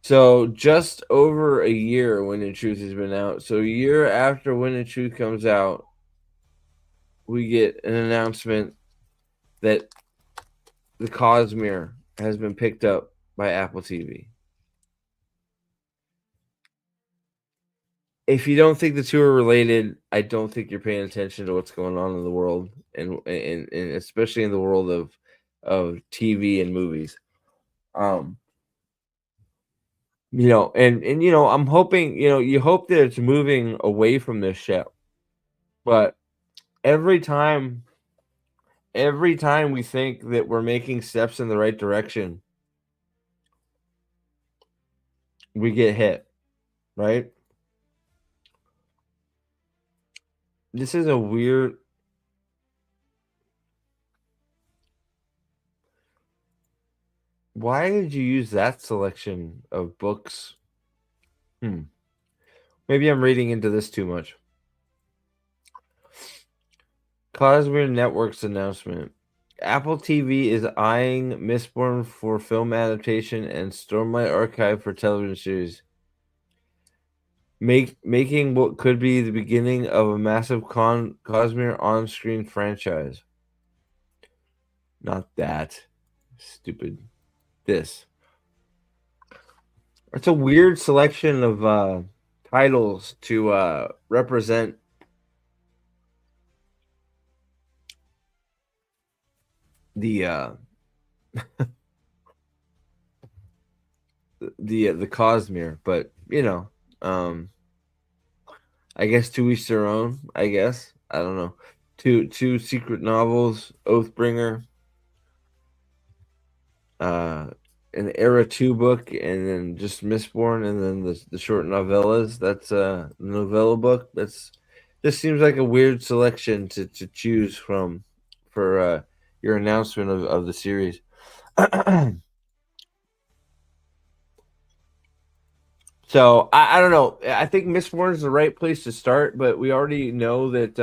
So just over a year Wind and Truth has been out. So a year after Wind and Truth comes out, we get an announcement that the Cosmere has been picked up by Apple TV. If you don't think the two are related, I don't think you're paying attention to what's going on in the world, and especially in the world of TV and movies. I'm hoping, you hope that it's moving away from this show, but every time we think that we're making steps in the right direction, we get hit, right? This is a weird. Why did you use that selection of books? Maybe I'm reading into this too much. Cosmere Network's announcement. Apple TV is eyeing Mistborn for film adaptation and Stormlight Archive for television series, making what could be the beginning of a massive Cosmere on-screen franchise. Not that. Stupid. This. It's a weird selection of titles to represent the the Cosmere, but I guess to each their own. I guess I don't know. Two secret novels, Oathbringer, an Era 2 book, and then just Mistborn, and then the short novellas. That's a novella book. This seems like a weird selection to choose from for your announcement of the series. So I don't know. I think Mistborn is the right place to start, but we already know that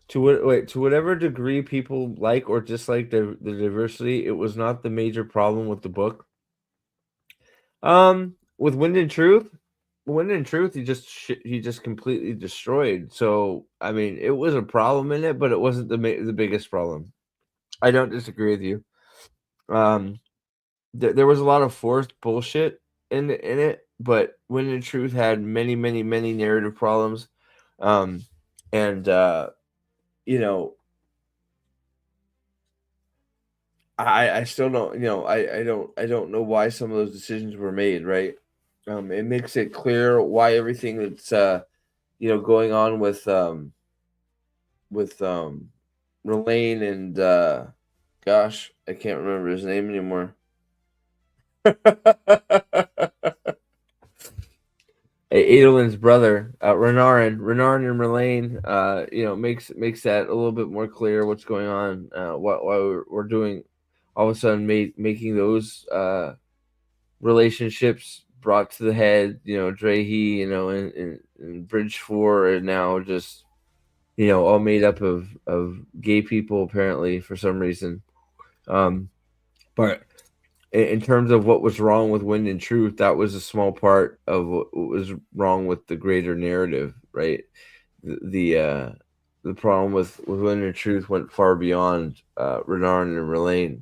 to whatever degree people like or dislike the diversity, it was not the major problem with the book. With Wind and Truth, he just completely destroyed. So I mean, it was a problem in it, but it wasn't the biggest problem. I don't disagree with you. There was a lot of forced bullshit in it, but Wind and Truth had many narrative problems, and I still don't, I don't know why some of those decisions were made, right? It makes it clear why everything that's going on with Relaine and gosh, I can't remember his name anymore. Adolin's brother, Renarin and Relaine, makes that a little bit more clear what's going on. Why we're doing all of a sudden making those relationships brought to the head. Drehy, and Bridge 4 are now just all made up of gay people apparently for some reason. But in terms of what was wrong with Wind and Truth, that was a small part of what was wrong with the greater narrative, right? The problem with Wind and Truth went far beyond Renarin and Relaine,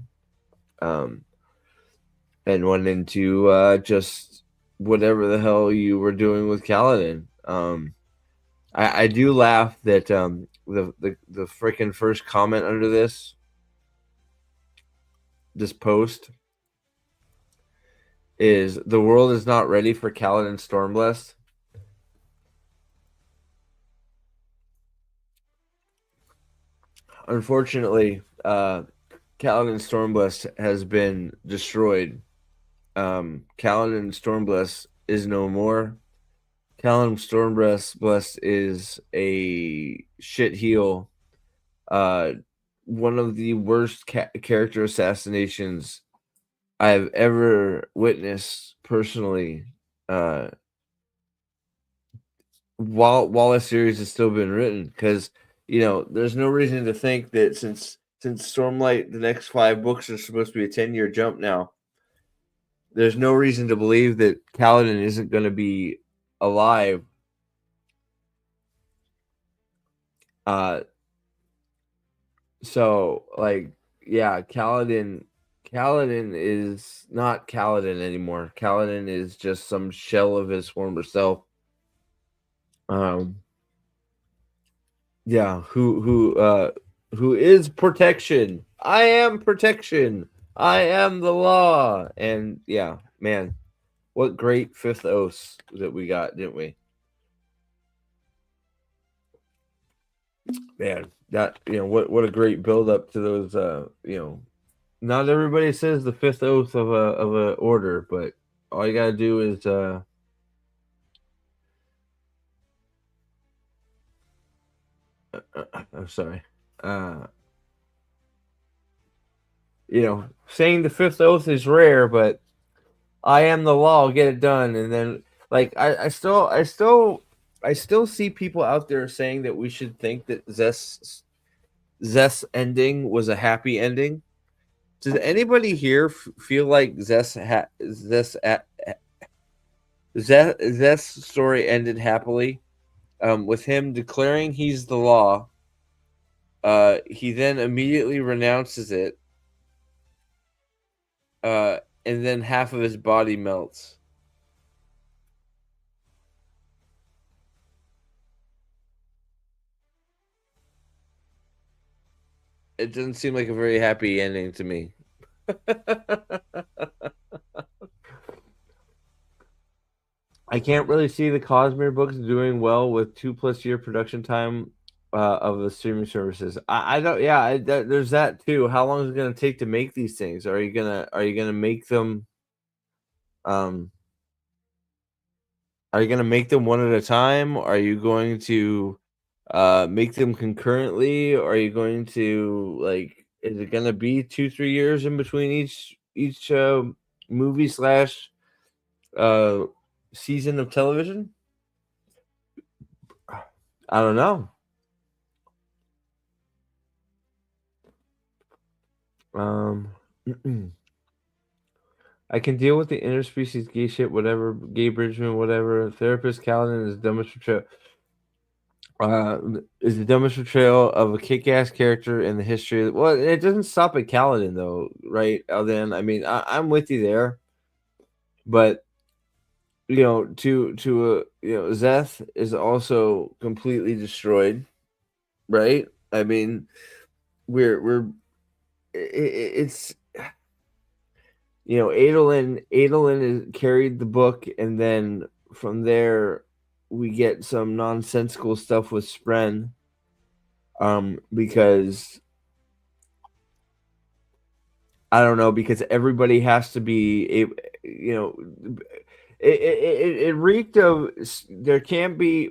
and went into just whatever the hell you were doing with Kaladin. I do laugh that the freaking first comment under this post is the world is not ready for Kaladin Stormblessed. Unfortunately, Kaladin Stormblessed has been destroyed. Kaladin Stormblessed is no more. Kaladin Stormblessed is a shit heel. One of the worst character assassinations I've ever witnessed personally. While a series has still been written, because there's no reason to think that since Stormlight, the next 5 books are supposed to be a 10-year jump now. There's no reason to believe that Kaladin isn't going to be alive. So Kaladin is not Kaladin anymore. Kaladin is just some shell of his former self. Who is protection? I am protection. I am the law. And yeah, man, what great fifth oaths that we got, didn't we? Man, that what a great build up to those. Not everybody says the fifth oath of a order, but all you gotta do is I'm sorry. Saying the fifth oath is rare, but I am the law, get it done. And then, like, I still see people out there saying that we should think that Zeth's ending was a happy ending. Does anybody here feel like Zeth's story ended happily? With him declaring he's the law. He then immediately renounces it. And then half of his body melts. It doesn't seem like a very happy ending to me. I can't really see the Cosmere books doing well with 2+ year production time of the streaming services. I don't. Yeah, there's that too. How long is it going to take to make these things? Are you gonna make them? Are you gonna make them one at a time? Are you going to make them concurrently? Are you going to Is it gonna be 2-3 years in between each movie slash season of television? I don't know. I can deal with the interspecies gay shit, whatever. Gay Bridgman, whatever. Therapist Kaladin is the dumbest portrayal of a kick-ass character in the history. Well, it doesn't stop at Kaladin though, right? Then I mean, I'm with you there, but Zeth is also completely destroyed, right? I mean, it's Adolin is carried the book, and then from there we get some nonsensical stuff with Spren, because I don't know, because everybody has to be it reeked of there can't be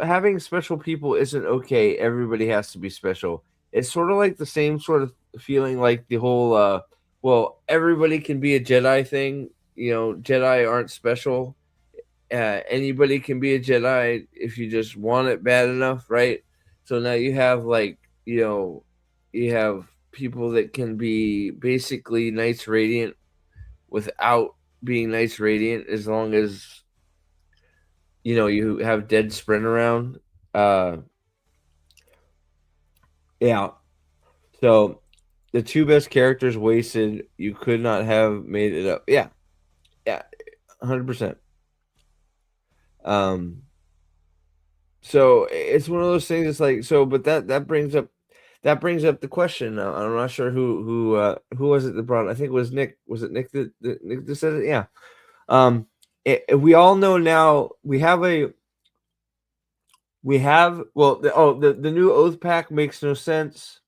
having special people isn't okay. Everybody has to be special. It's sort of like the same sort of feeling like the whole well, everybody can be a Jedi thing. Jedi aren't special. Anybody can be a Jedi if you just want it bad enough, right? So now you have you have people that can be basically Knights Radiant without being Knights Radiant, as long as you have dead Spren around. Yeah. So the two best characters wasted. You could not have made it up. Yeah, 100%. So it's one of those things. It's like but that brings up the question. I'm not sure who was it that brought it. I think it was Nick. Was it Nick that said it? Yeah. We all know now. The new Oath Pack makes no sense.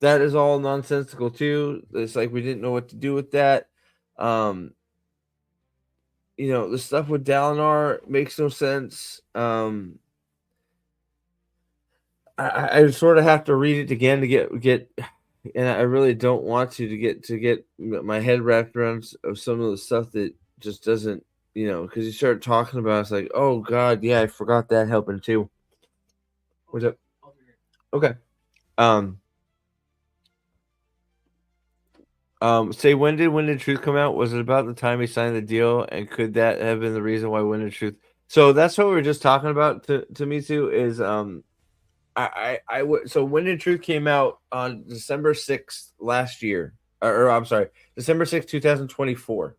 That is all nonsensical too. It's like we didn't know what to do with that. The stuff with Dalinar makes no sense. I sort of have to read it again to get, and I really don't want to get my head wrapped around of some of the stuff that just doesn't, because you start talking about it, it's like, oh God, yeah, I forgot that happened too. What's up? Okay. Say, when did Truth come out? Was it about the time he signed the deal? And could that have been the reason why When Did Truth? So that's what we were just talking about to me too, is so When Did Truth came out on December 6th last year. Or I'm sorry, December 6th, 2024.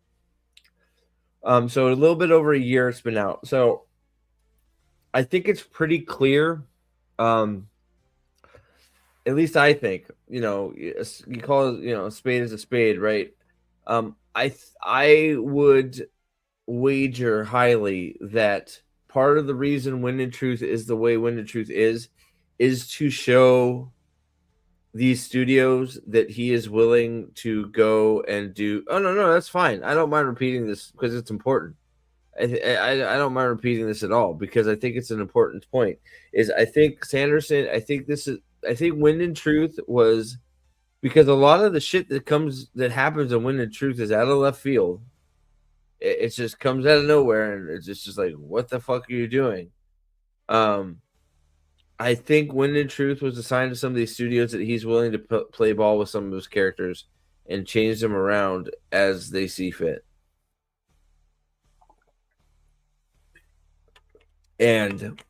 So a little bit over a year it's been out. So I think it's pretty clear. At least I think, you call it, a spade is a spade, right? I would wager highly that part of the reason Wind and Truth is the way Wind and Truth is to show these studios that he is willing to go and do. Oh, no, that's fine. I don't mind repeating this because it's important. I don't mind repeating this at all because I think it's an important point. I think Sanderson. I think Wind and Truth was because a lot of the shit that happens in Wind and Truth is out of left field. It just comes out of nowhere, and it's just like, what the fuck are you doing? I think Wind and Truth was assigned to some of these studios that he's willing to play ball with some of his characters and change them around as they see fit. And,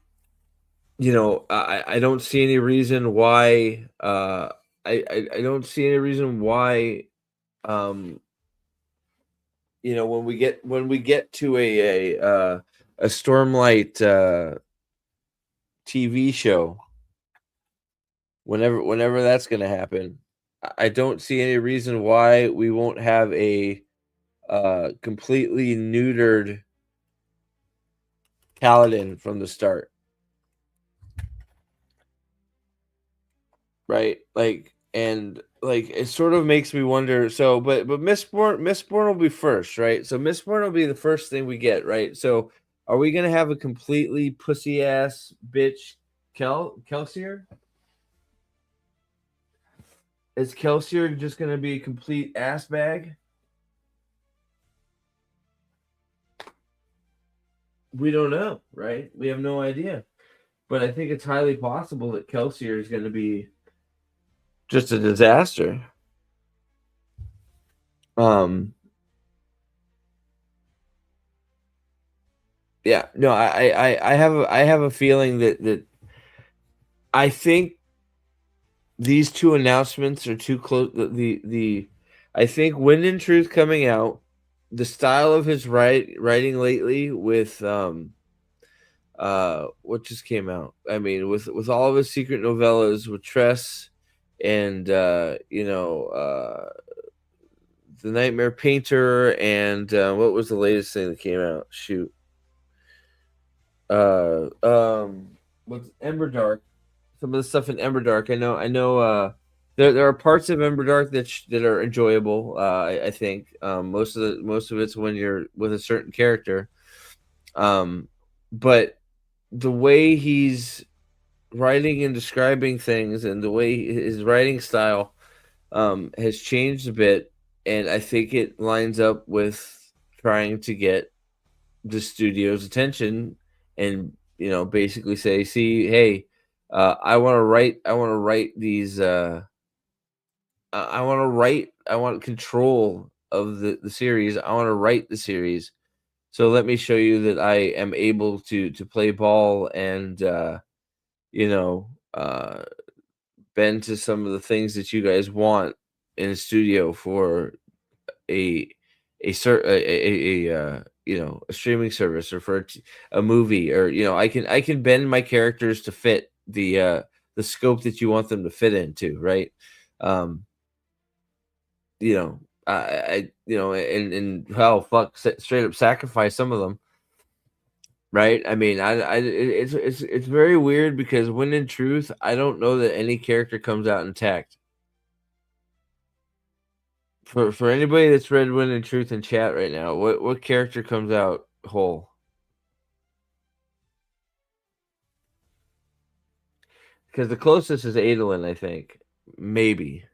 I don't see any reason why. I don't see any reason why. When we get to a Stormlight TV show, whenever that's going to happen, I don't see any reason why we won't have a completely neutered Paladin from the start. Right? It sort of makes me wonder. So, but Mistborn will be first, right? So Mistborn will be the first thing we get, right? So, are we gonna have a completely pussy ass bitch Kelsier? Is Kelsier just gonna be a complete ass bag? We don't know, right? We have no idea. But I think it's highly possible that Kelsier is going to be just a disaster. Yeah, no, I have a feeling that I think these two announcements are too close. I think Wind and Truth coming out, the style of his writing lately with what just came out. I mean, with all of his secret novellas with Tress and The Nightmare Painter and what was the latest thing that came out? Shoot. What's Emberdark? Some of the stuff in Emberdark. I know. There are parts of Emberdark that are enjoyable. I think most of it's when you're with a certain character. But the way he's writing and describing things, and the way his writing style has changed a bit, and I think it lines up with trying to get the studio's attention, and basically say, see, hey. I want to write these. I want control of the series. I want to write the series. So let me show you that I am able to play ball and bend to some of the things that you guys want in a studio for a streaming service or for a movie, or I can bend my characters to fit the scope that you want them to fit into, right? Straight up sacrifice some of them, right? I mean, it's very weird because Wind and Truth, I don't know that any character comes out intact. For anybody that's read Wind and Truth in chat right now, what character comes out whole? Because the closest is Adolin, I think. Maybe.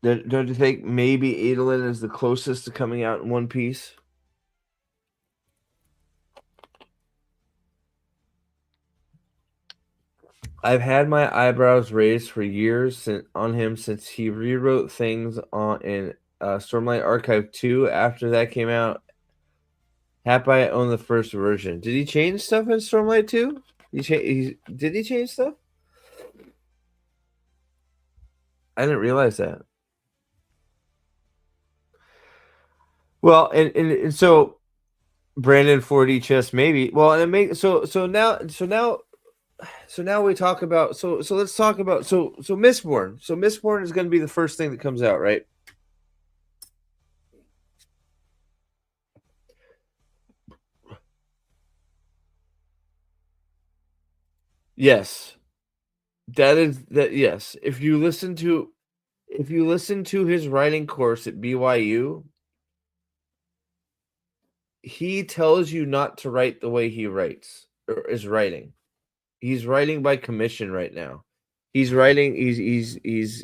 Don't you think maybe Adolin is the closest to coming out in one piece? I've had my eyebrows raised for years on him since he rewrote things in Stormlight Archive 2. After that came out, happy I own the first version. Did he change stuff in Stormlight 2? Did he change stuff? I didn't realize that. Well, and so Brandon 4D chess maybe. Well, and it makes so now we talk about so let's talk about Mistborn. So Mistborn is going to be the first thing that comes out, right? Yes. Yes. If you listen to his writing course at BYU, he tells you not to write the way he writes or is writing. He's writing by commission right now. He's writing. He's he's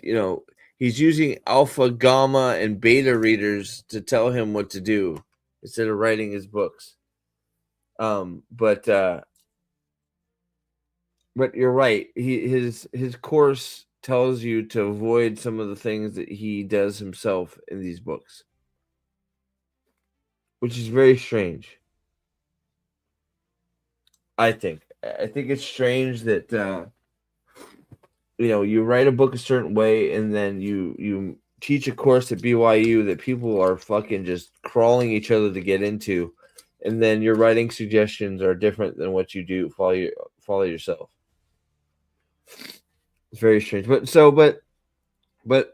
using alpha, gamma, and beta readers to tell him what to do instead of writing his books. But you're right. His course tells you to avoid some of the things that he does himself in these books, which is very strange. I think it's strange that you write a book a certain way and then you teach a course at BYU that people are fucking just crawling each other to get into, and then your writing suggestions are different than what you do follow yourself. It's very strange. But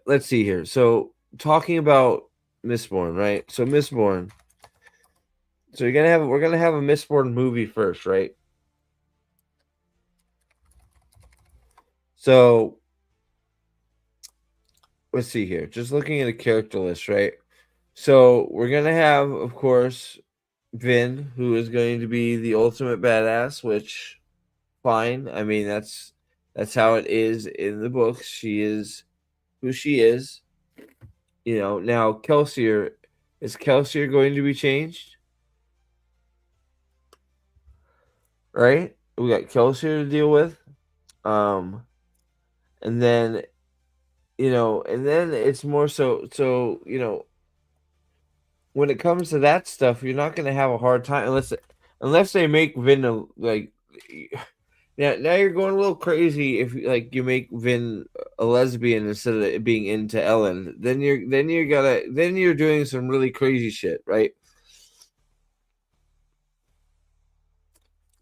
let's see here. So talking about Mistborn, right? So Mistborn. So we're gonna have a Mistborn movie first, right? So let's see here. Just looking at a character list, right? So we're gonna have, of course, Vin, who is going to be the ultimate badass, which fine. I mean, that's how it is in the books. She is who she is. Now Kelsier, is Kelsier going to be changed? Right? We got Kelsier to deal with. And then it's more so when it comes to that stuff, you're not gonna have a hard time unless they make Vin like now you're going a little crazy if you make Vin a lesbian instead of it being into Ellen. Then you're doing some really crazy shit, right?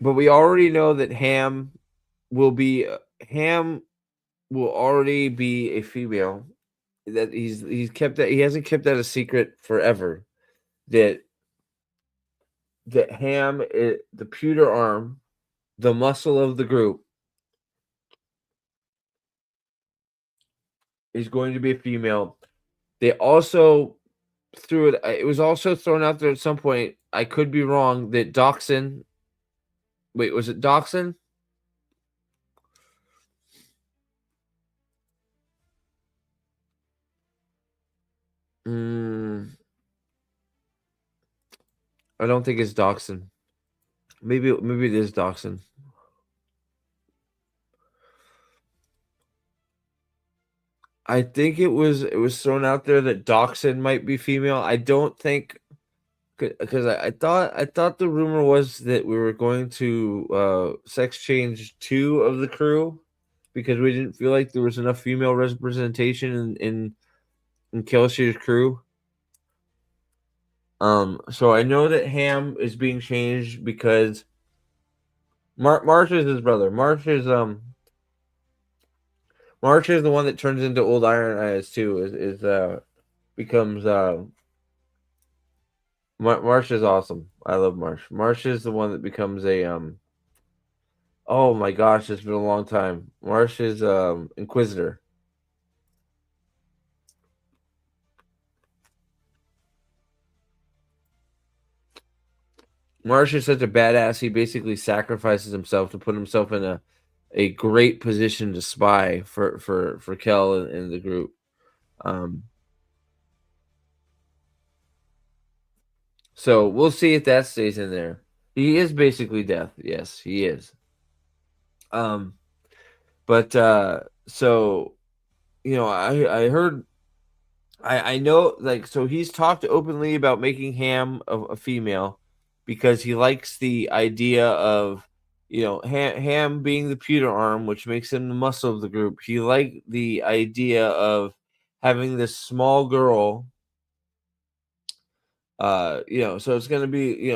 But we already know that Ham will already be a female. That he hasn't kept that a secret forever. That Ham, the pewter arm, the muscle of the group, is going to be a female. They also threw it. It was also thrown out there at some point. I could be wrong. That Doxson. Wait, was it Doxson? I don't think it's Doxson. Maybe it is Doxson. I think it was thrown out there that Doxson might be female. I don't think, because I thought the rumor was that we were going to sex change 2 of the crew because we didn't feel like there was enough female representation in Kelsey's crew. So I know that Ham is being changed because Marsh is his brother. Marsh is the one that turns into Old Iron Eyes too. Becomes Marsh is awesome. I love Marsh. Marsh is the one that becomes a oh my gosh, it's been a long time. Marsh is Inquisitor. Marsh is such a badass. He basically sacrifices himself to put himself in a great position to spy for Kel and the group. So we'll see if that stays in there. He is basically death. Yes, he is. But so I heard. I know, so he's talked openly about making Ham a female because he likes the idea of, Ham being the pewter arm, which makes him the muscle of the group. He liked the idea of having this small girl. So it's going to be,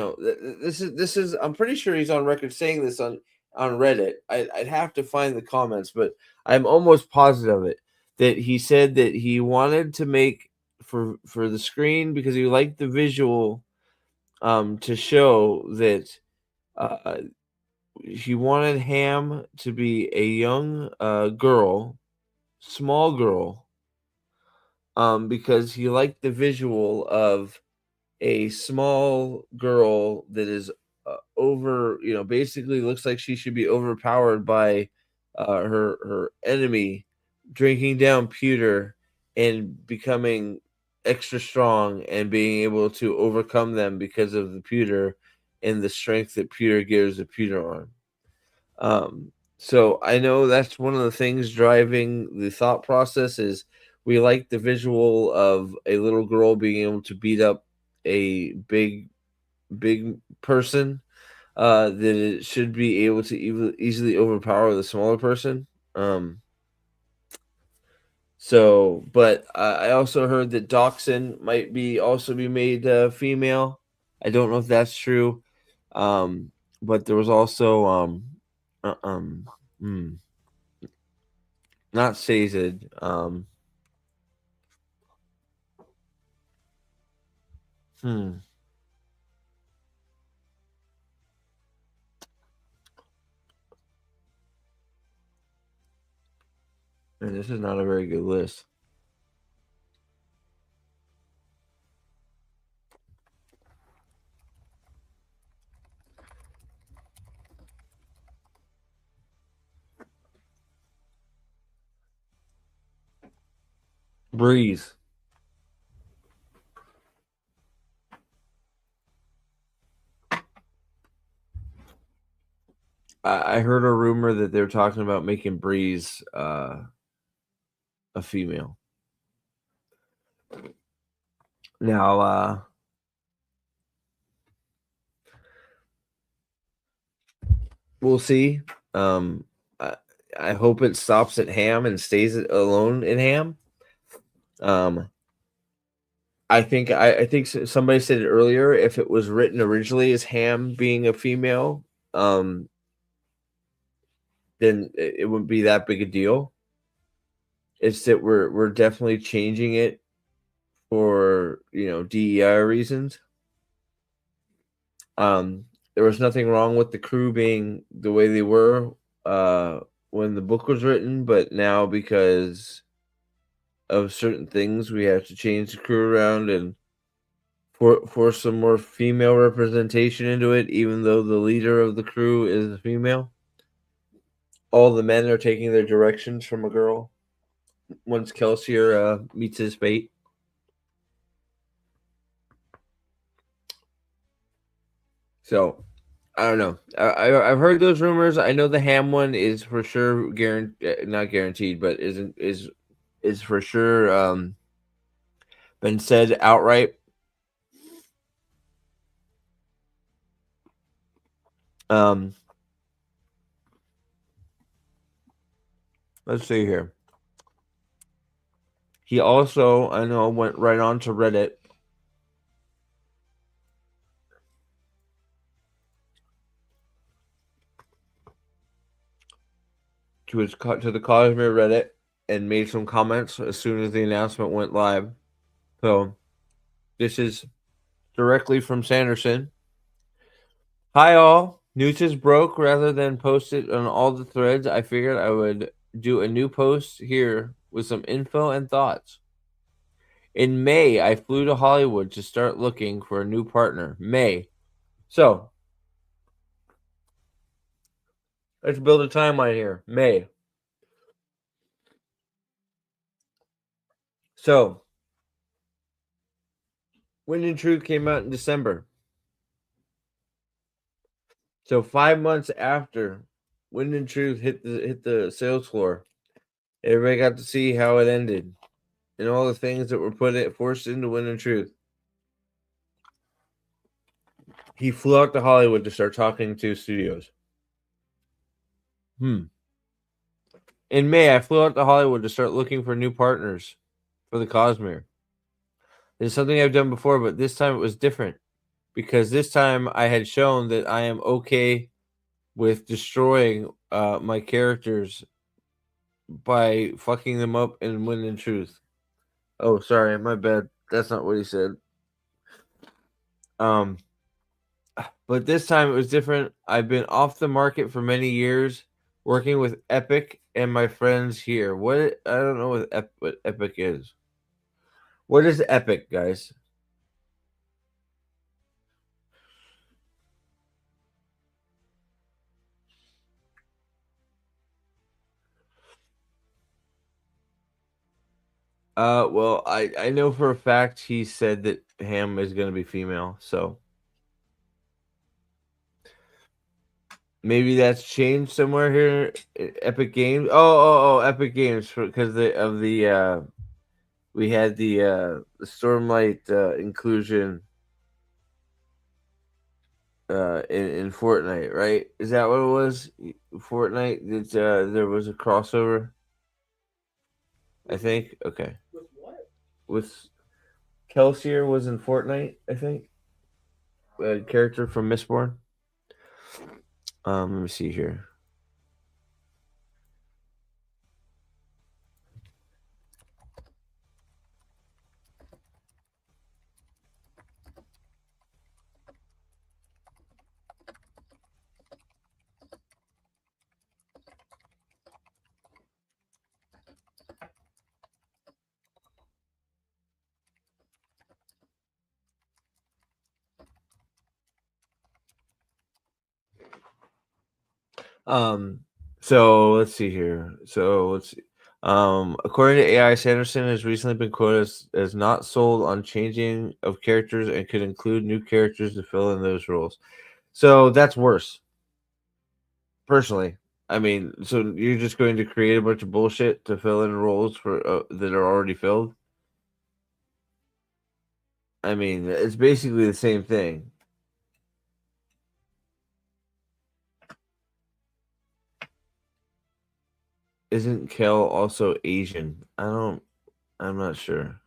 this is, I'm pretty sure he's on record saying this on Reddit. I'd have to find the comments, but I'm almost positive of it. That he said that he wanted to make for the screen because he liked the visual to show that he wanted Ham to be a young girl, small girl, because he liked the visual of a small girl that is basically looks like she should be overpowered by her enemy, drinking down pewter and becoming extra strong and being able to overcome them because of the pewter and the strength that pewter gives the pewter arm. So I know that's one of the things driving the thought process is we like the visual of a little girl being able to beat up a big person that it should be able to easily overpower the smaller person. But I also heard that Dachshund might also be made female. I don't know if that's true. But there was also uh, um, hmm, not Sazed. Hmm. And this is not a very good list. Breeze. I heard a rumor that they're talking about making Breeze a female. Now, we'll see. I hope it stops at Ham and stays alone in Ham. I think somebody said it earlier. If it was written originally as Ham being a female, then it wouldn't be that big a deal. It's that we're definitely changing it for DEI reasons. There was nothing wrong with the crew being the way they were when the book was written, but now because of certain things, we have to change the crew around and for some more female representation into it, even though the leader of the crew is a female. All the men are taking their directions from a girl once Kelsier meets his fate. So, I don't know. I've heard those rumors. I know the Ham one is for sure not guaranteed, but is for sure been said outright. Let's see here. He also, I know, went right on to Reddit to the Cosmere Reddit and made some comments as soon as the announcement went live. So this is directly from Sanderson. Hi all. News just broke. Rather than post it on all the threads, I figured I would do a new post here with some info and thoughts. In May, I flew to Hollywood to start looking for a new partner. May. So, let's build a timeline here. May. So, Wind and Truth came out in December. So 5 months after Wind and Truth hit the sales floor, everybody got to see how it ended and all the things that were forced into Wind and Truth. He flew out to Hollywood to start talking to studios. In May, I flew out to Hollywood to start looking for new partners for the Cosmere. It's something I've done before, but this time it was different because this time I had shown that I am okay with destroying my characters by fucking them up in Wind and Truth. Oh, sorry, my bad. That's not what he said. But but this time it was different. I've been off the market for many years, working with Epic and my friends here. I don't know what Epic is. What is Epic, guys? Well, I know for a fact he said that Ham is going to be female, so maybe that's changed somewhere here. Epic Games. Epic Games because we had the Stormlight inclusion in Fortnite, right? Is that what it was? Fortnite that there was a crossover. I think. Okay. With what? With Kelsier was in Fortnite, I think. A character from Mistborn. Let me see here. So let's see here. According to AI, Sanderson has recently been quoted as not sold on changing of characters and could include new characters to fill in those roles. So that's worse. Personally, I mean, so you're just going to create a bunch of bullshit to fill in roles for that are already filled. I mean, it's basically the same thing. Isn't Kel also Asian? I'm not sure.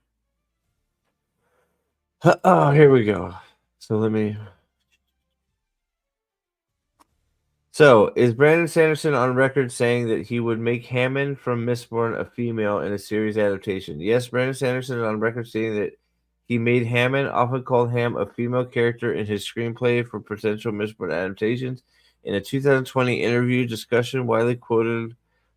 Oh, here we go. So So, is Brandon Sanderson on record saying that he would make Hammond from Mistborn a female in a series adaptation? Yes, Brandon Sanderson is on record saying that he made Hammond, often called Ham, a female character in his screenplay for potential Mistborn adaptations. In a 2020 interview discussion widely quoted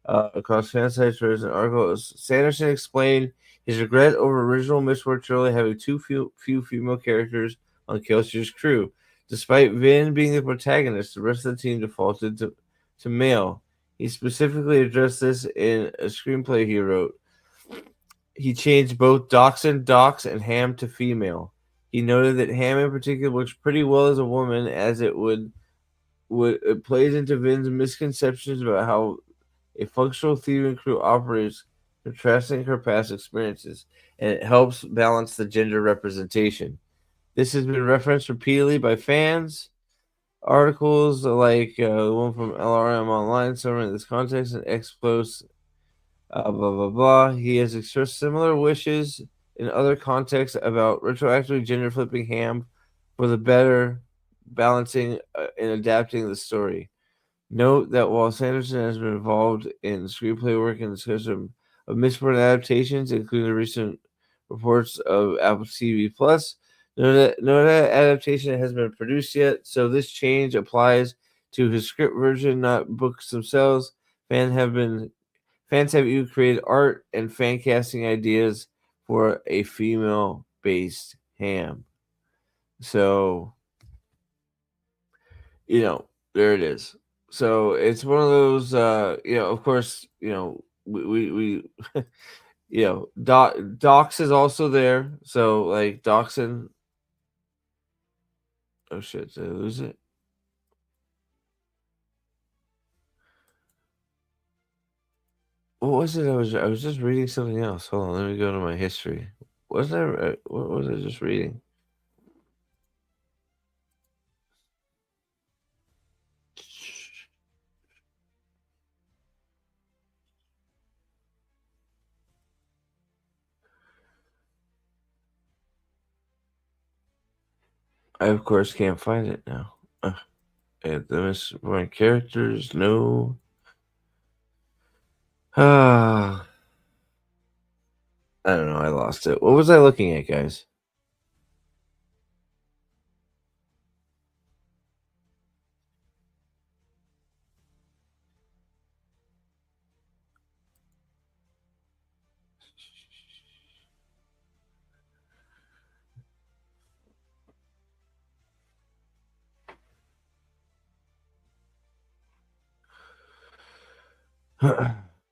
across fan sites and articles, Sanderson explained his regret over original Mistborn trilogy having too few female characters on Kelsey's crew. Despite Vin being the protagonist, the rest of the team defaulted to male. He specifically addressed this in a screenplay he wrote. He changed both Dox and Ham to female. He noted that Ham in particular works pretty well as a woman, as it plays into Vin's misconceptions about how a functional thieving crew operates, contrasting her past experiences, and it helps balance the gender representation. This has been referenced repeatedly by fans. Articles like the one from LRM Online summary this context and X-Post, blah, blah, blah. He has expressed similar wishes in other contexts about retroactively gender flipping Ham for the better balancing and adapting the story. Note that while Sanderson has been involved in screenplay work and discussion of Mistborn adaptations, including the recent reports of Apple TV Plus, no adaptation has been produced yet, so this change applies to his script version, not books themselves. Fans have even created art and fan casting ideas for a female-based Ham. So, there it is. So it's one of those, of course, we Dox is also there. So like Doxin. Oh shit! Did I lose it? What was it? I was just reading something else. Hold on, let me go to my history. What was I just reading? I of course can't find it now. And the Mistborn characters, no. Ah, I don't know. I lost it. What was I looking at, guys?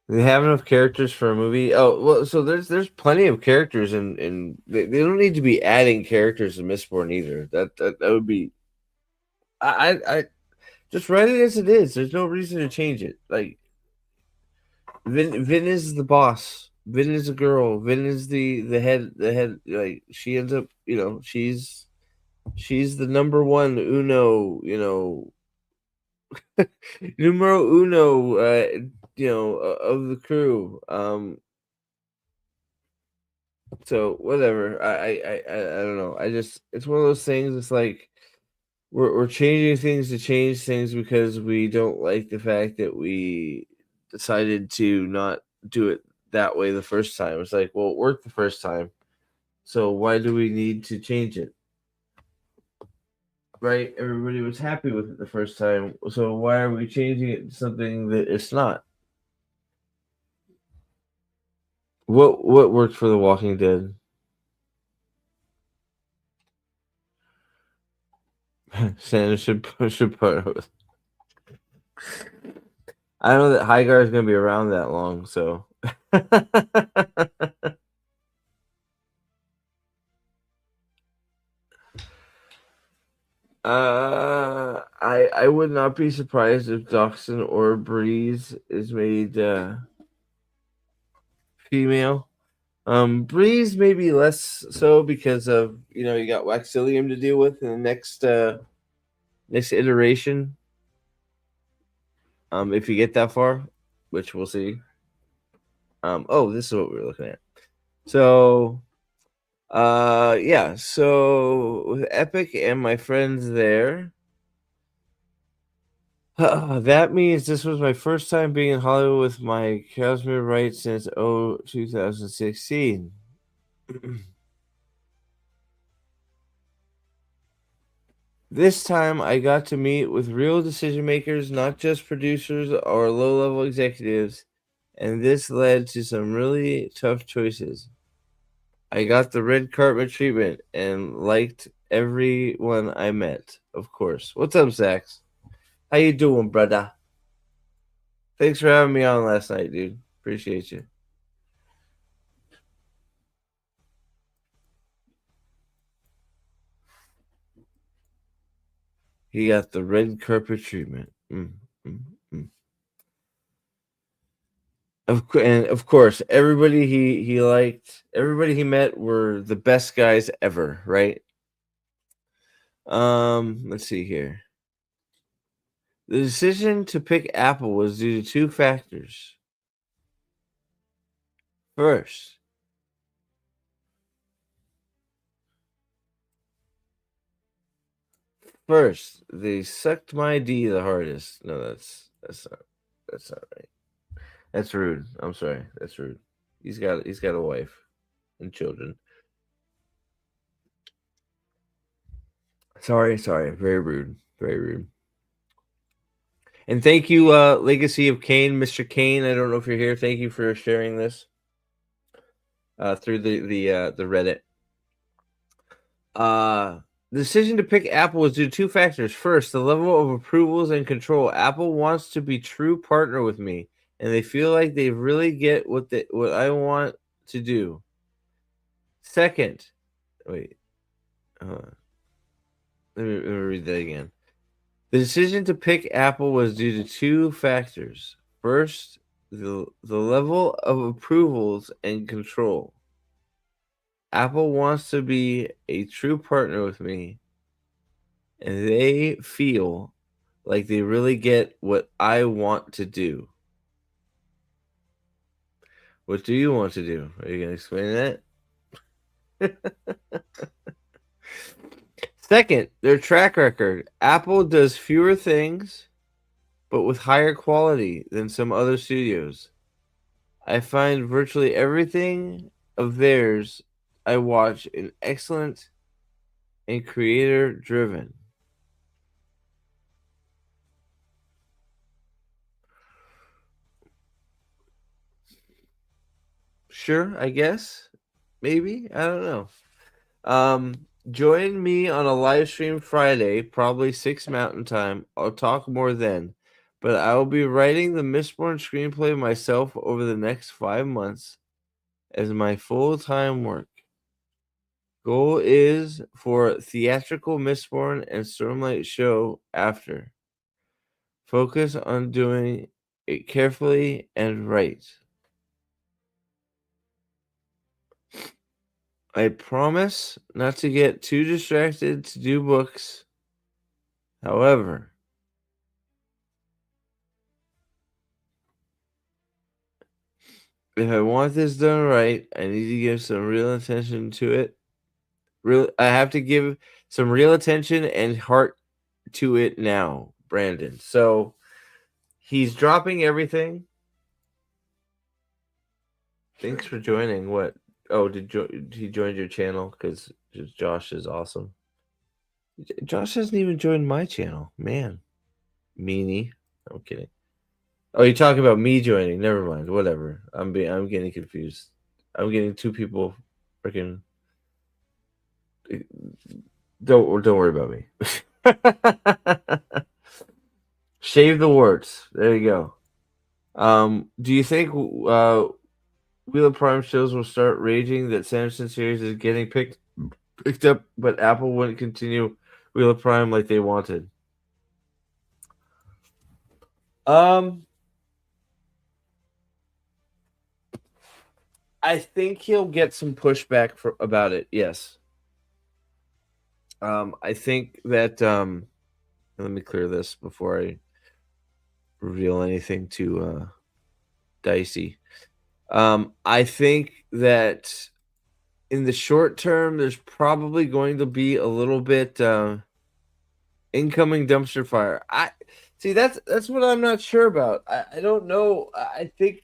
They have enough characters for a movie. Oh well, so there's plenty of characters, and they don't need to be adding characters to Mistborn either. That would be. I just write it as it is. There's no reason to change it. Like Vin is the boss. Vin is a girl. Vin is the head. The head. Like she ends up. She's the number one Uno. Numero uno. Of the crew. So whatever. I don't know. It's one of those things. It's like we're changing things to change things because we don't like the fact that we decided to not do it that way the first time. It's like, well, it worked the first time, so why do we need to change it? Right? Everybody was happy with it the first time, so why are we changing it to something that it's not? What worked for The Walking Dead? Sanderson should put. I know that Hygar is going to be around that long, so. I would not be surprised if Dachshund or Breeze is made female. Breeze maybe less so because of you got Waxilium to deal with in the next iteration. If you get that far, which we'll see. Oh, this is what we were looking at. So, yeah. So with Epic and my friends there, that means this was my first time being in Hollywood with my Cosmere rights since 2016. This time I got to meet with real decision makers, not just producers or low-level executives, and this led to some really tough choices. I got the red carpet treatment and liked everyone I met, of course. What's up, Zax? How you doing, brother? Thanks for having me on last night, dude. Appreciate you. He got the red carpet treatment. Of course, everybody he liked, everybody he met were the best guys ever, right? Let's see here. The decision to pick Apple was due to two factors. First, they sucked my D the hardest. No, that's not right. That's rude. I'm sorry. That's rude. He's got a wife and children. Sorry. Very rude. Very rude. And thank you, Legacy of Kane, Mr. Kane. I don't know if you're here. Thank you for sharing this through the Reddit. The decision to pick Apple was due to two factors. First, the level of approvals and control. Apple wants to be true partner with me, and they feel like they really get what I want to do. Second, wait, let me read that again. The decision to pick Apple was due to two factors. First, the level of approvals and control. Apple wants to be a true partner with me, and they feel like they really get what I want to do. What do you want to do? Are you going to explain that? Second, their track record. Apple does fewer things, but with higher quality than some other studios. I find virtually everything of theirs I watch an excellent and creator driven. Sure, I guess. Maybe. I don't know. Join me on a live stream Friday, probably 6 Mountain Time. I'll talk more then. But I will be writing the Mistborn screenplay myself over the next 5 months as my full-time work. Goal is for theatrical Mistborn and Stormlight show after. Focus on doing it carefully and right. I promise not to get too distracted to do books. However, if I want this done right, I need to give some real attention to it. I have to give some real attention and heart to it now, Brandon. So he's dropping everything. Thanks for joining. What? Oh, he joined your channel? Because Josh is awesome. Josh hasn't even joined my channel. Man. Meanie. I'm kidding. Oh, you're talking about me joining. Never mind. Whatever. I'm getting confused. I'm getting two people freaking... Don't worry about me. Shave the words. There you go. Do you think Wheel of Prime shows will start raging that Sanderson series is getting picked up, but Apple wouldn't continue Wheel of Prime like they wanted? I think he'll get some pushback about it. Yes. I think that let me clear this before I reveal anything too dicey. I think that in the short term, there's probably going to be a little bit incoming dumpster fire. I see that's what I'm not sure about. I don't know. I think.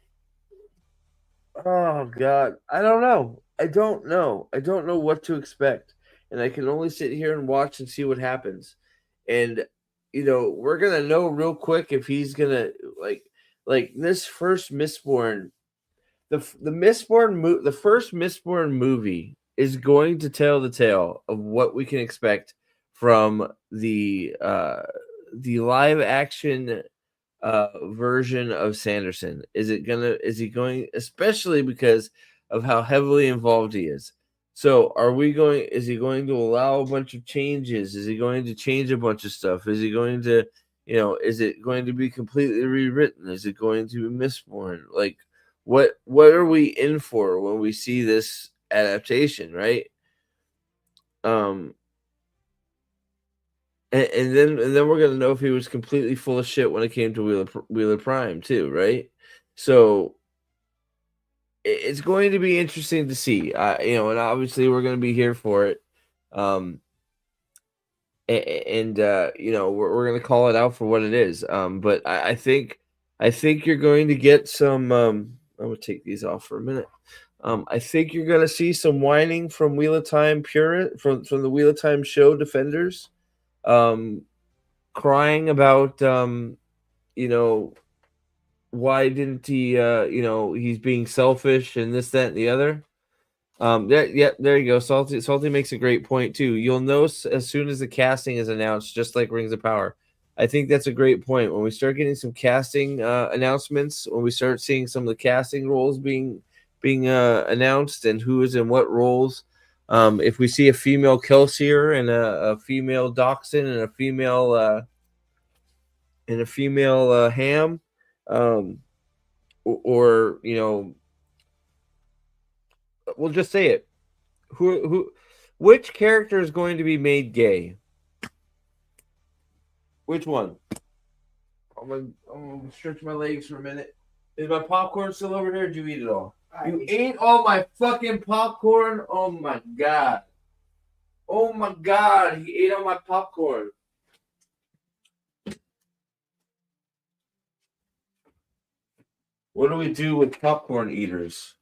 Oh God, I don't know. I don't know what to expect, and I can only sit here and watch and see what happens. And we're gonna know real quick if he's gonna like this first Mistborn. The first Mistborn movie is going to tell the tale of what we can expect from the live action version of Sanderson. Is he going, especially because of how heavily involved he is? So is he going to allow a bunch of changes? Is he going to change a bunch of stuff? Is he going to, is it going to be completely rewritten? Is it going to be Mistborn? Like, what are we in for when we see this adaptation, right? And then we're gonna know if he was completely full of shit when it came to Wheeler Prime too, right? So it's going to be interesting to see, and obviously we're going to be here for it, we're going to call it out for what it is. But I think you're going to get some. I'm going to take these off for a minute. I think you're going to see some whining from Wheel of Time from the Wheel of Time show defenders, crying about why didn't he he's being selfish and this, that, and the other. There you go. Salty makes a great point too. You'll know as soon as the casting is announced, just like Rings of Power. I think that's a great point. When we start getting some casting announcements, when we start seeing some of the casting roles being announced and who is in what roles, if we see a female Kelsier and a female Doxson and a female Ham, or we'll just say it. Which character is going to be made gay? Which one? I'm gonna stretch my legs for a minute. Is my popcorn still over there? Or did you eat it all? You ate all my fucking popcorn? Oh my God. Oh my God. He ate all my popcorn. What do we do with popcorn eaters?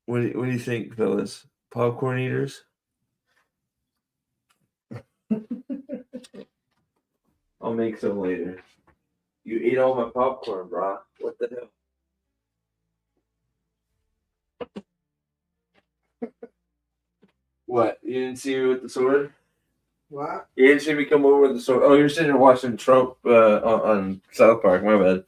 What do you think, fellas? Popcorn eaters? I'll make some later. You ate all my popcorn, bro. What the hell? What? You didn't see me with the sword? What? You didn't see me come over with the sword? Oh, you're sitting there watching Trump on South Park. My bad.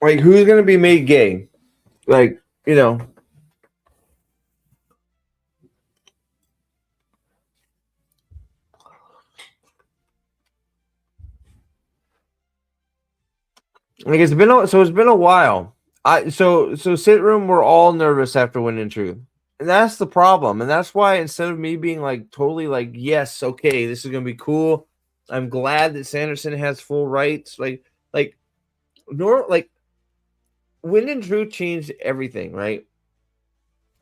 Like, who's gonna be made gay? Like, you know. Like, it's been a while. So sit room, we're all nervous after Winning Truth. And that's the problem. And that's why instead of me being like totally like, yes, okay, this is gonna be cool. I'm glad that Sanderson has full rights. Like Winning Truth changed everything, right?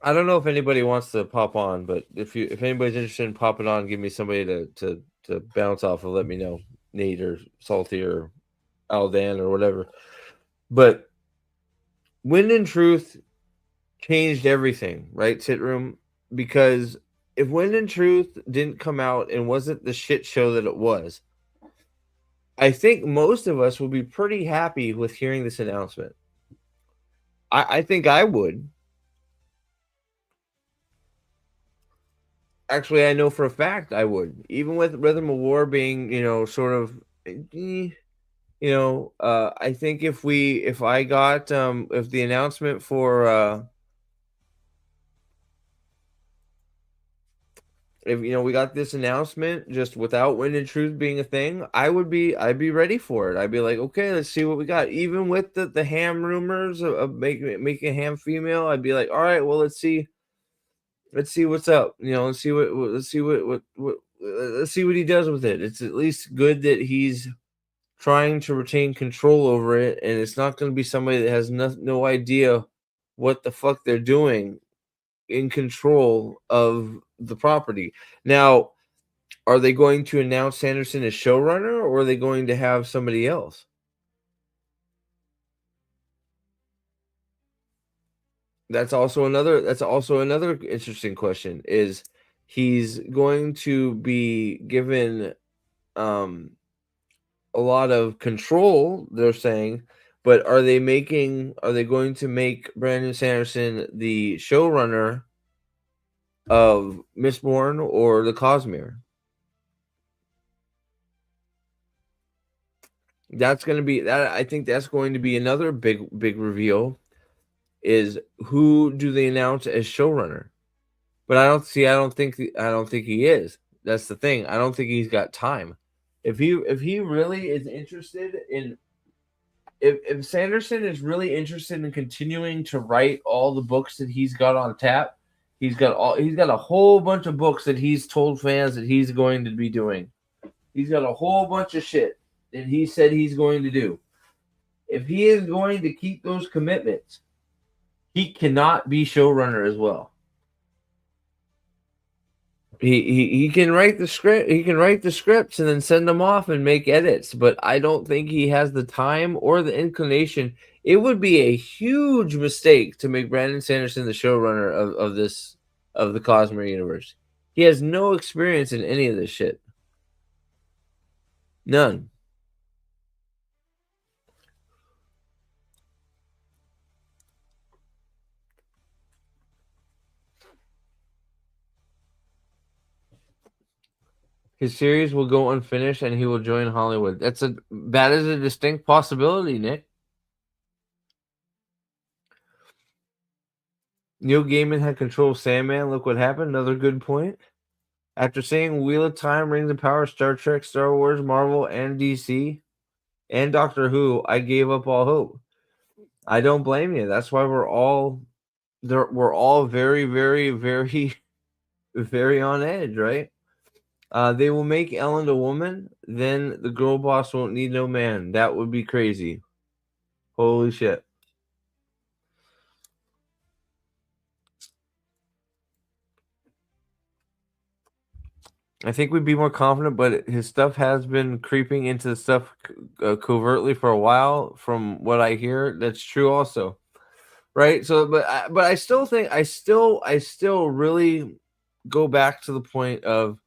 I don't know if anybody wants to pop on, but if anybody's interested in popping on, give me somebody to bounce off of, let me know. Nate or Salty or Aldan or whatever. But Winning Truth changed everything, right? Sit room, because if Winning Truth didn't come out and wasn't the shit show that it was, I think most of us would be pretty happy with hearing this announcement. I think I would. Actually, I know for a fact I would. Even with Rhythm of War being, sort of, I think if I got, if the announcement for, if we got this announcement just without Winning Truth being a thing, I'd be ready for it. I'd be like, okay, let's see what we got. Even with the ham rumors of making a ham female, I'd be like, all right, well, let's see what's up. Let's see what he does with it. It's at least good that he's trying to retain control over it, and it's not going to be somebody that has no idea what the fuck they're doing in control of the property. Now, are they going to announce Sanderson as showrunner, or are they going to have somebody else? That's also another interesting question. Is he's going to be given a lot of control, they're saying, but are they going to make Brandon Sanderson the showrunner of Mistborn or the Cosmere? That's going to be that. I think that's going to be another big reveal. Is who do they announce as showrunner? But I don't think he is. That's the thing. I don't think he's got time. If he really is interested in, if Sanderson is really interested in continuing to write all the books that he's got on tap, he's got a whole bunch of books that he's told fans that he's going to be doing. He's got a whole bunch of shit that he said he's going to do. If he is going to keep those commitments, he cannot be showrunner as well. He can write the script. He can write the scripts and then send them off and make edits. But I don't think he has the time or the inclination. It would be a huge mistake to make Brandon Sanderson the showrunner of the Cosmere universe. He has no experience in any of this shit. None. His series will go unfinished and he will join Hollywood. That is a distinct possibility, Nick. Neil Gaiman had control of Sandman. Look what happened. Another good point. After seeing Wheel of Time, Rings of Power, Star Trek, Star Wars, Marvel, and DC, and Doctor Who, I gave up all hope. I don't blame you. That's why we're all very, very, very, very on edge, right? They will make Ellen a woman, then the girl boss won't need no man. That would be crazy. Holy shit. I think we'd be more confident, but his stuff has been creeping into the stuff covertly for a while. From what I hear, that's true also, right? So, but I still think I still really go back to the point of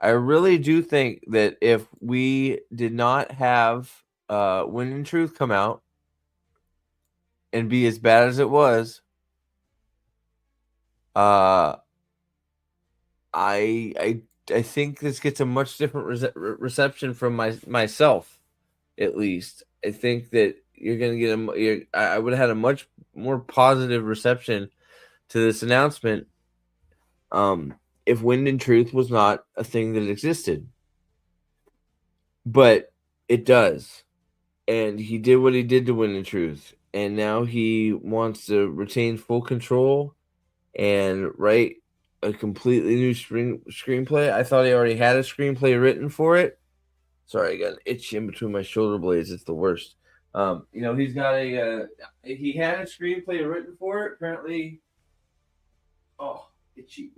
I really do think that if we did not have Wind and Truth come out and be as bad as it was, I think this gets a much different reception from myself, at least. I think that you're gonna get I would have had a much more positive reception to this announcement if Wind and Truth was not a thing that existed. But it does. And he did what he did to Wind and Truth. And now he wants to retain full control and write a completely new screenplay. I thought he already had a screenplay written for it. Sorry, I got an itch in between my shoulder blades. It's the worst. He's got he had a screenplay written for it. Apparently, itchy.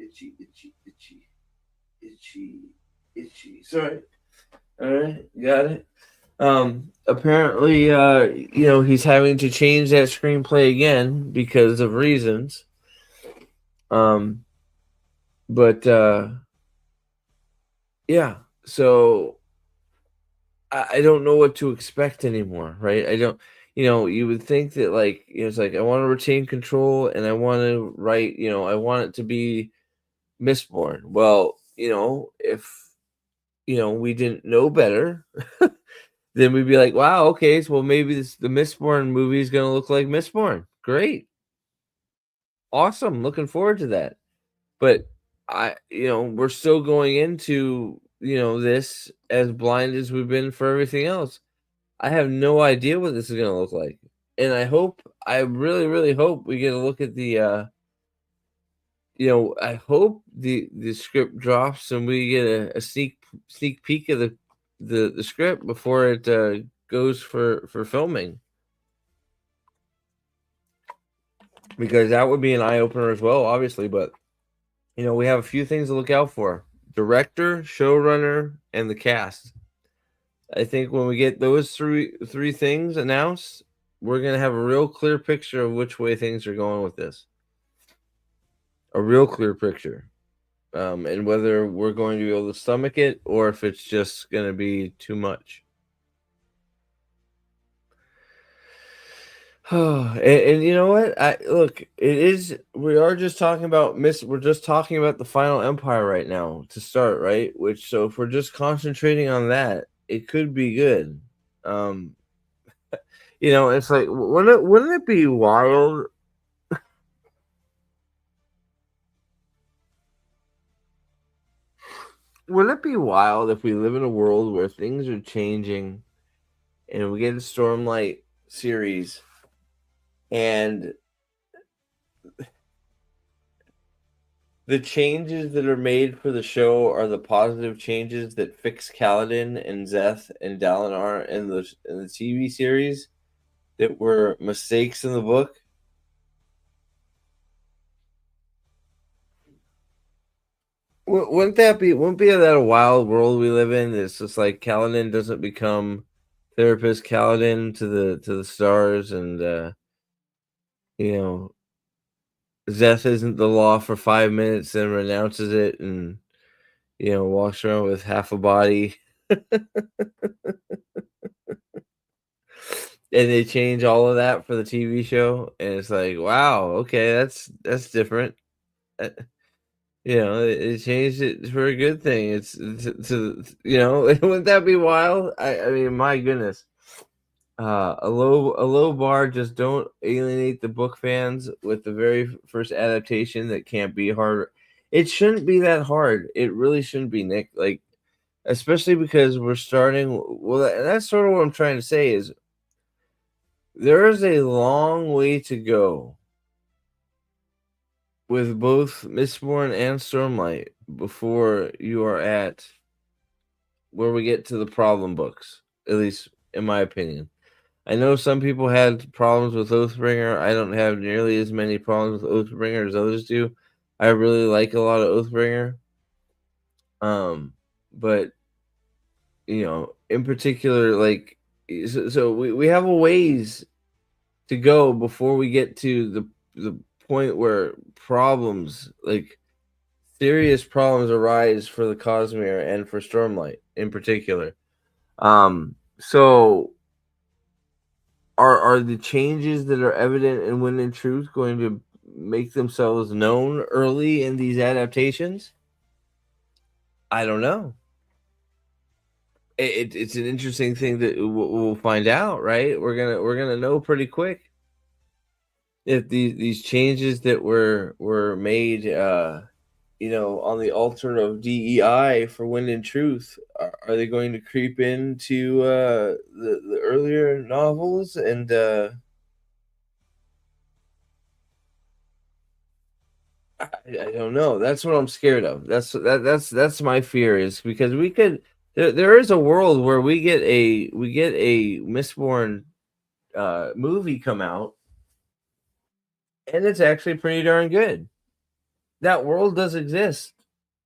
Sorry. All right, got it. Apparently, he's having to change that screenplay again because of reasons. Yeah. So I don't know what to expect anymore, right? I don't. You would think that it's like I want to retain control and I want to write. I want it to be Mistborn. Well, if we didn't know better, then we'd be like, wow, okay, so maybe the Mistborn movie is going to look like Mistborn. Great. Awesome. Looking forward to that. But we're still going into, this as blind as we've been for everything else. I have no idea what this is going to look like. And I really, really hope we get a look at the, I hope the script drops and we get a sneak peek of the script before it goes for filming, because that would be an eye-opener as well, obviously. But we have a few things to look out for: director, showrunner, and the cast. I think when we get those three things announced, we're gonna have a real clear picture of which way things are going with this. A real clear picture. And whether we're going to be able to stomach it or if it's just going to be too much. And you know what? We are just talking about we're just talking about the Final Empire right now to start, right? So if we're just concentrating on that, it could be good. It's like, wouldn't it be wild? Wouldn't it be wild if we live in a world where things are changing and we get a Stormlight series and the changes that are made for the show are the positive changes that fix Kaladin and Zeth and Dalinar in the TV series that were mistakes in the book? Wouldn't that be that a wild world we live in? It's just like Kaladin doesn't become therapist Kaladin to the stars, and Zeth isn't the law for 5 minutes and renounces it, and walks around with half a body, and they change all of that for the TV show, and it's like, wow, okay, that's different. It changed it for a good thing. It's wouldn't that be wild? I mean, my goodness. A low bar. Just don't alienate the book fans with the very first adaptation that can't be hard. It shouldn't be that hard. It really shouldn't be, Nick. Like, especially because we're starting. Well, that's sort of what I'm trying to say is there is a long way to go with both Mistborn and Stormlight before you are at where we get to the problem books, at least in my opinion. I know some people had problems with Oathbringer. I don't have nearly as many problems with Oathbringer as others do. I really like a lot of Oathbringer. But in particular, like, so we have a ways to go before we get to the point where problems, like serious problems arise for the Cosmere and for Stormlight in particular. So are the changes that are evident in Wind and Truth going to make themselves known early in these adaptations? I don't know. It's an interesting thing that we'll find out, right? We're gonna know pretty quick if these changes that were made, on the altar of DEI for Wind and Truth, are they going to creep into the earlier novels? And I don't know. That's what I'm scared of. That's my fear, is because we could. There is a world where we get a Mistborn movie come out, and it's actually pretty darn good. That world does exist,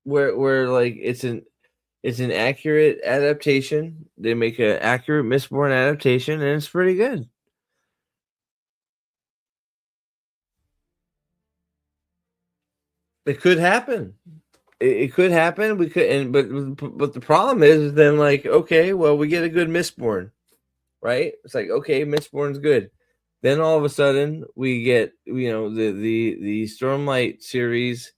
where like it's an accurate adaptation. They make an accurate Mistborn adaptation, and it's pretty good. It could happen. It could happen. We could, but the problem is then, like, okay, well, we get a good Mistborn, right? It's like, okay, Mistborn's good. Then all of a sudden we get, the Stormlight series,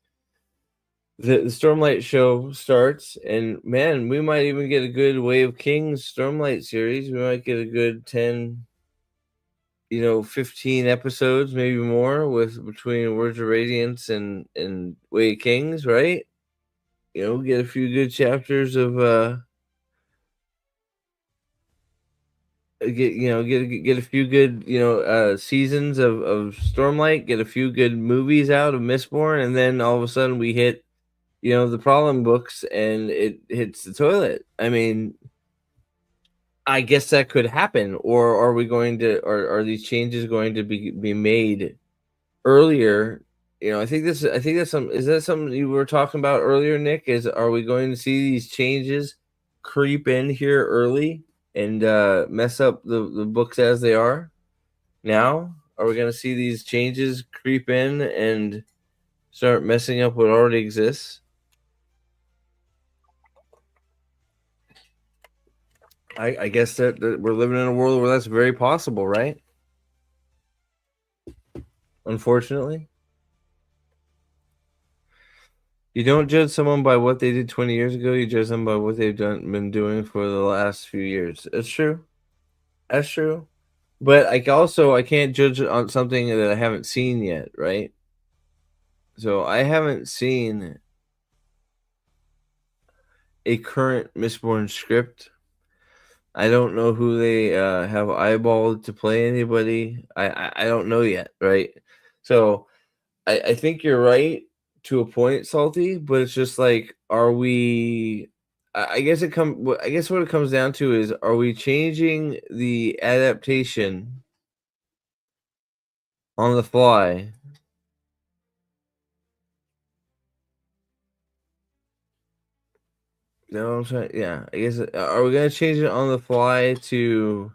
the Stormlight show starts, and man, we might even get a good Way of Kings Stormlight series. We might get a good 10, 15 episodes, maybe more, with between Words of Radiance and Way of Kings, right? Get a few good chapters of get a few good seasons of Stormlight, get a few good movies out of Mistborn, and then all of a sudden we hit the problem books and it hits the toilet. I mean, I guess that could happen. Or are we going to, or are these changes going to be made earlier? I think that's is that something you were talking about earlier, Nick? Are we going to see these changes creep in here early and mess up the books as they are now? Are we going to see these changes creep in and start messing up what already exists? I guess that we're living in a world where that's very possible, right? Unfortunately. You don't judge someone by what they did 20 years ago. You judge them by what they've been doing for the last few years. That's true. That's true. But I can't judge on something that I haven't seen yet, right? So I haven't seen a current Mistborn script. I don't know who they have eyeballed to play anybody. I don't know yet, right? So I think you're right to a point, Salty, but it's just like, are we? I guess what it comes down to is, are we changing the adaptation on the fly? You know what I'm saying? Yeah, I guess. Are we gonna change it on the fly to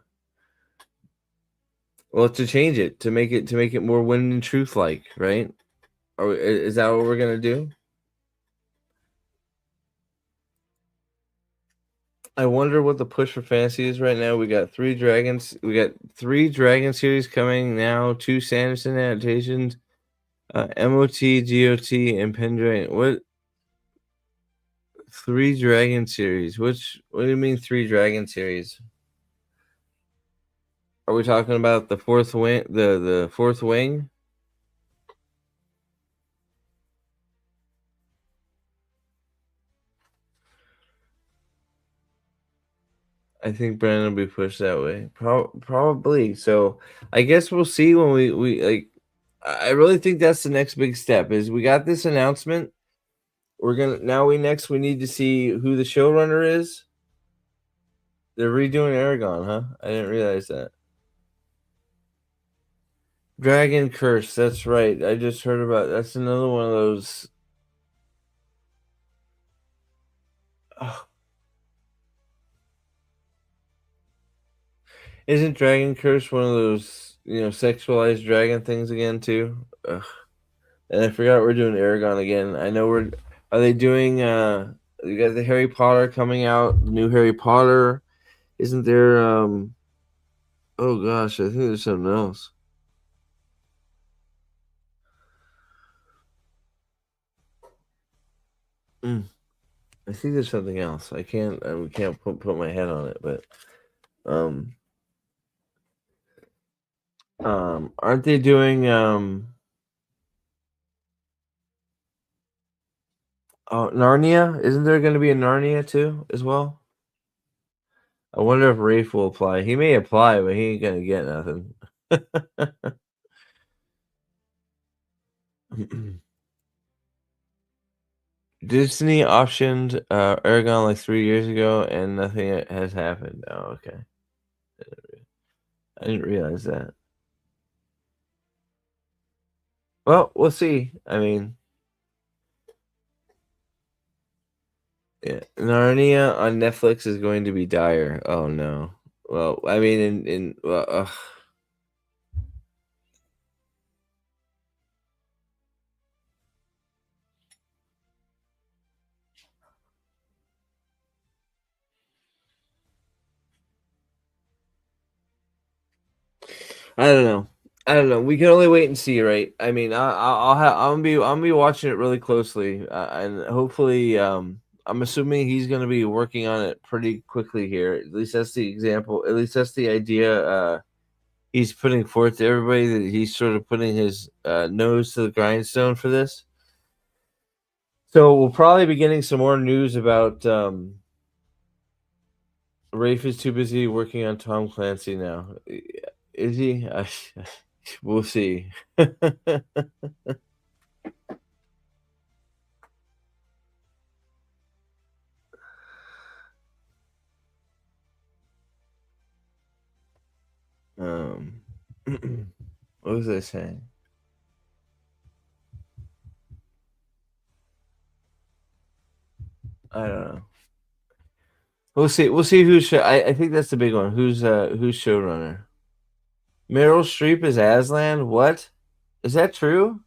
change it to make it more Wind and Truth like, right? Is that what we're gonna do? I wonder what the push for fantasy is right now. We got 3 dragons. We got 3 dragon series coming now. 2 Sanderson adaptations, MOT, GOT, and Pendragon. What? 3 dragon series? What do you mean 3 dragon series? Are we talking about the fourth wing? The fourth wing? I think Brandon will be pushed that way. Probably. So I guess we'll see when we like. I really think that's the next big step. Is we got this announcement. We need to see who the showrunner is. They're redoing Aragon, huh? I didn't realize that. Dragon Curse. That's right. I just heard about. That's another one of those. Oh. Isn't Dragon Curse one of those, sexualized dragon things again too? Ugh. And I forgot we're doing Aragon again. I know Are they doing? You got the Harry Potter coming out. The new Harry Potter. Isn't there? Oh gosh, I think there's something else. I think there's something else. I can't. We can't put my head on it, but aren't they doing oh, Narnia? Isn't there going to be a Narnia too as well? I wonder if Rafe will apply. He may apply, but he ain't gonna get nothing. Disney optioned Aragon like 3 years ago, and nothing has happened. Oh, okay. I didn't realize that. Well, we'll see. I mean, yeah, Narnia on Netflix is going to be dire. Oh no. Well, I mean, I don't know. I don't know. We can only wait and see, right? I mean, I'm gonna be watching it really closely, and hopefully, I'm assuming he's gonna be working on it pretty quickly here. At least that's the example. At least that's the idea. He's putting forth to everybody that he's sort of putting his nose to the grindstone for this. So we'll probably be getting some more news about. Rafe is too busy working on Tom Clancy now. Is he? We'll see. What was I saying? I don't know. We'll see. We'll see who's. I think that's the big one. Who's showrunner? Meryl Streep is Aslan. What? Is that true?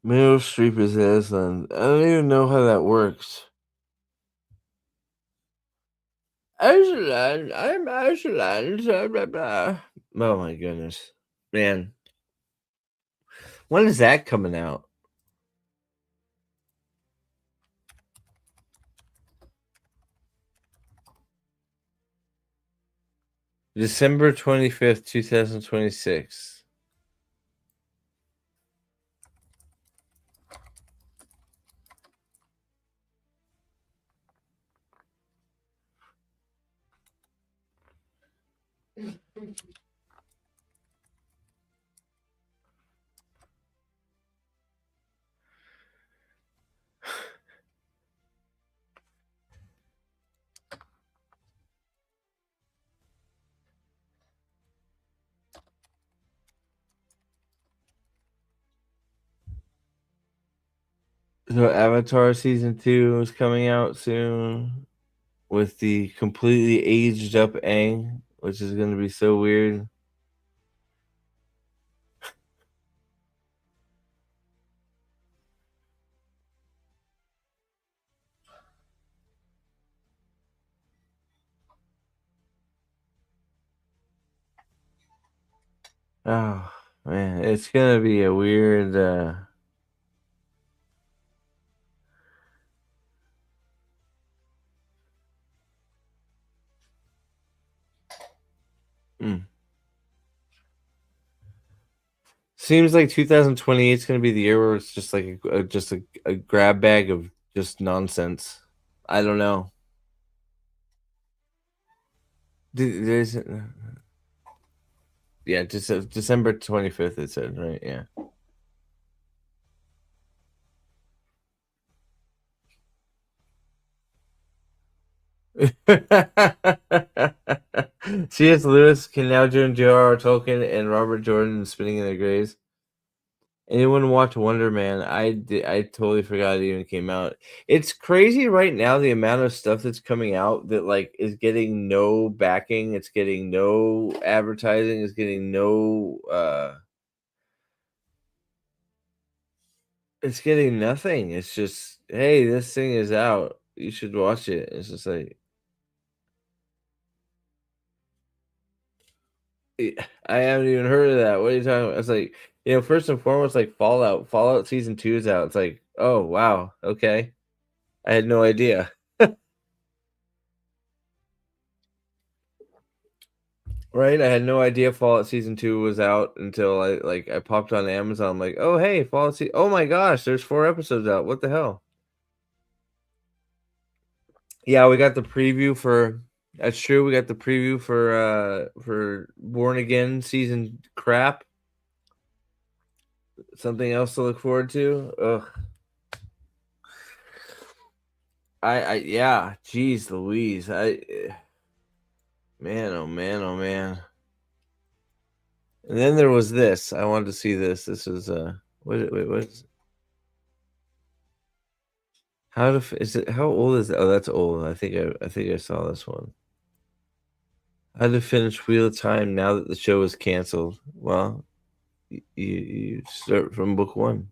Meryl Streep is Aslan. I don't even know how that works. Aslan, I'm Aslan. Blah, blah, blah. Oh my goodness, man! When is that coming out? December 25th, 2026. So Avatar season 2 is coming out soon with the completely aged up Aang, which is going to be so weird. Oh man, it's going to be a weird Seems like 2028 is going to be the year where it's just like a grab bag of just nonsense. I don't know. There's yeah, just December 25th it said, right? Yeah. C.S. Lewis can now join J.R.R. Tolkien and Robert Jordan spinning in their graves. Anyone watch Wonder Man? I did. I totally forgot it even came out. It's crazy right now the amount of stuff that's coming out that like is getting no backing. It's getting no advertising. It's getting no. It's getting nothing. It's just, hey, this thing is out. You should watch it. It's just like, I haven't even heard of that. What are you talking about? It's like, first and foremost, like Fallout. Fallout season 2 is out. It's like, oh wow, okay. I had no idea. Right? I had no idea Fallout season 2 was out until I popped on Amazon. I'm like, oh hey, oh my gosh, there's 4 episodes out. What the hell? Yeah, we got the preview for that's true. We got the preview for Born Again season crap. Something else to look forward to. Ugh. Yeah, geez Louise. Man, oh man, oh man. And then there was this. I wanted to see this. This was what is how old is it? Oh, that's old. I think I saw this one. How to finish Wheel of Time now that the show is canceled. Well, you start from book 1.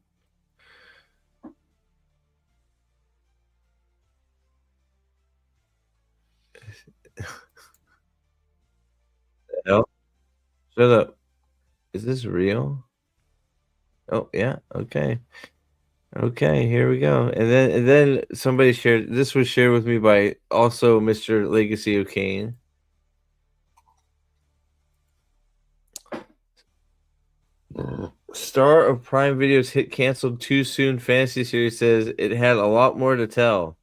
Hell? Shut up. Is this real? Oh yeah, okay. Okay, here we go. And then somebody shared this was shared with me by also Mr. Legacy of Kane. Star of Prime Video's hit canceled too soon fantasy series says it had a lot more to tell.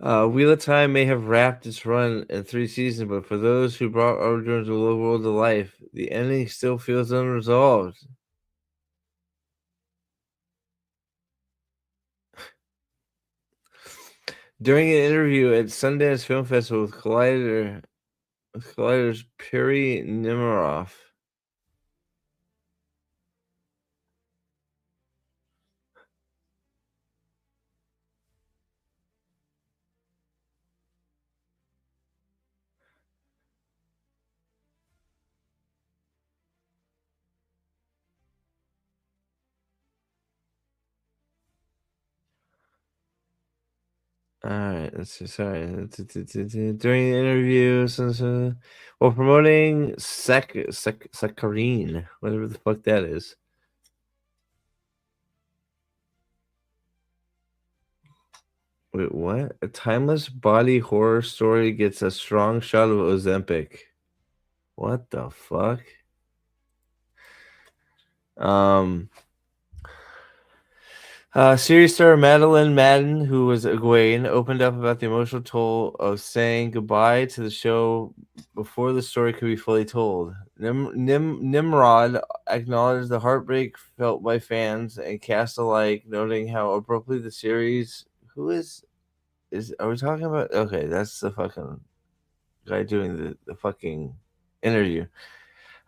Wheel of Time may have wrapped its run in 3 seasons, but for those who brought Origins of the World to life, the ending still feels unresolved. During an interview at Sundance Film Festival with Collider's Piri Nemiroff, all right, let's see. Sorry. During the interview, while promoting Saccharine, whatever the fuck that is. Wait, what? A timeless body horror story gets a strong shot of Ozempic. What the fuck? Series star Madeline Madden, who was Egwene, opened up about the emotional toll of saying goodbye to the show before the story could be fully told. Nimrod acknowledged the heartbreak felt by fans and cast alike, noting how abruptly the series. Who is? Are we talking about? Okay, that's the fucking guy doing the fucking interview.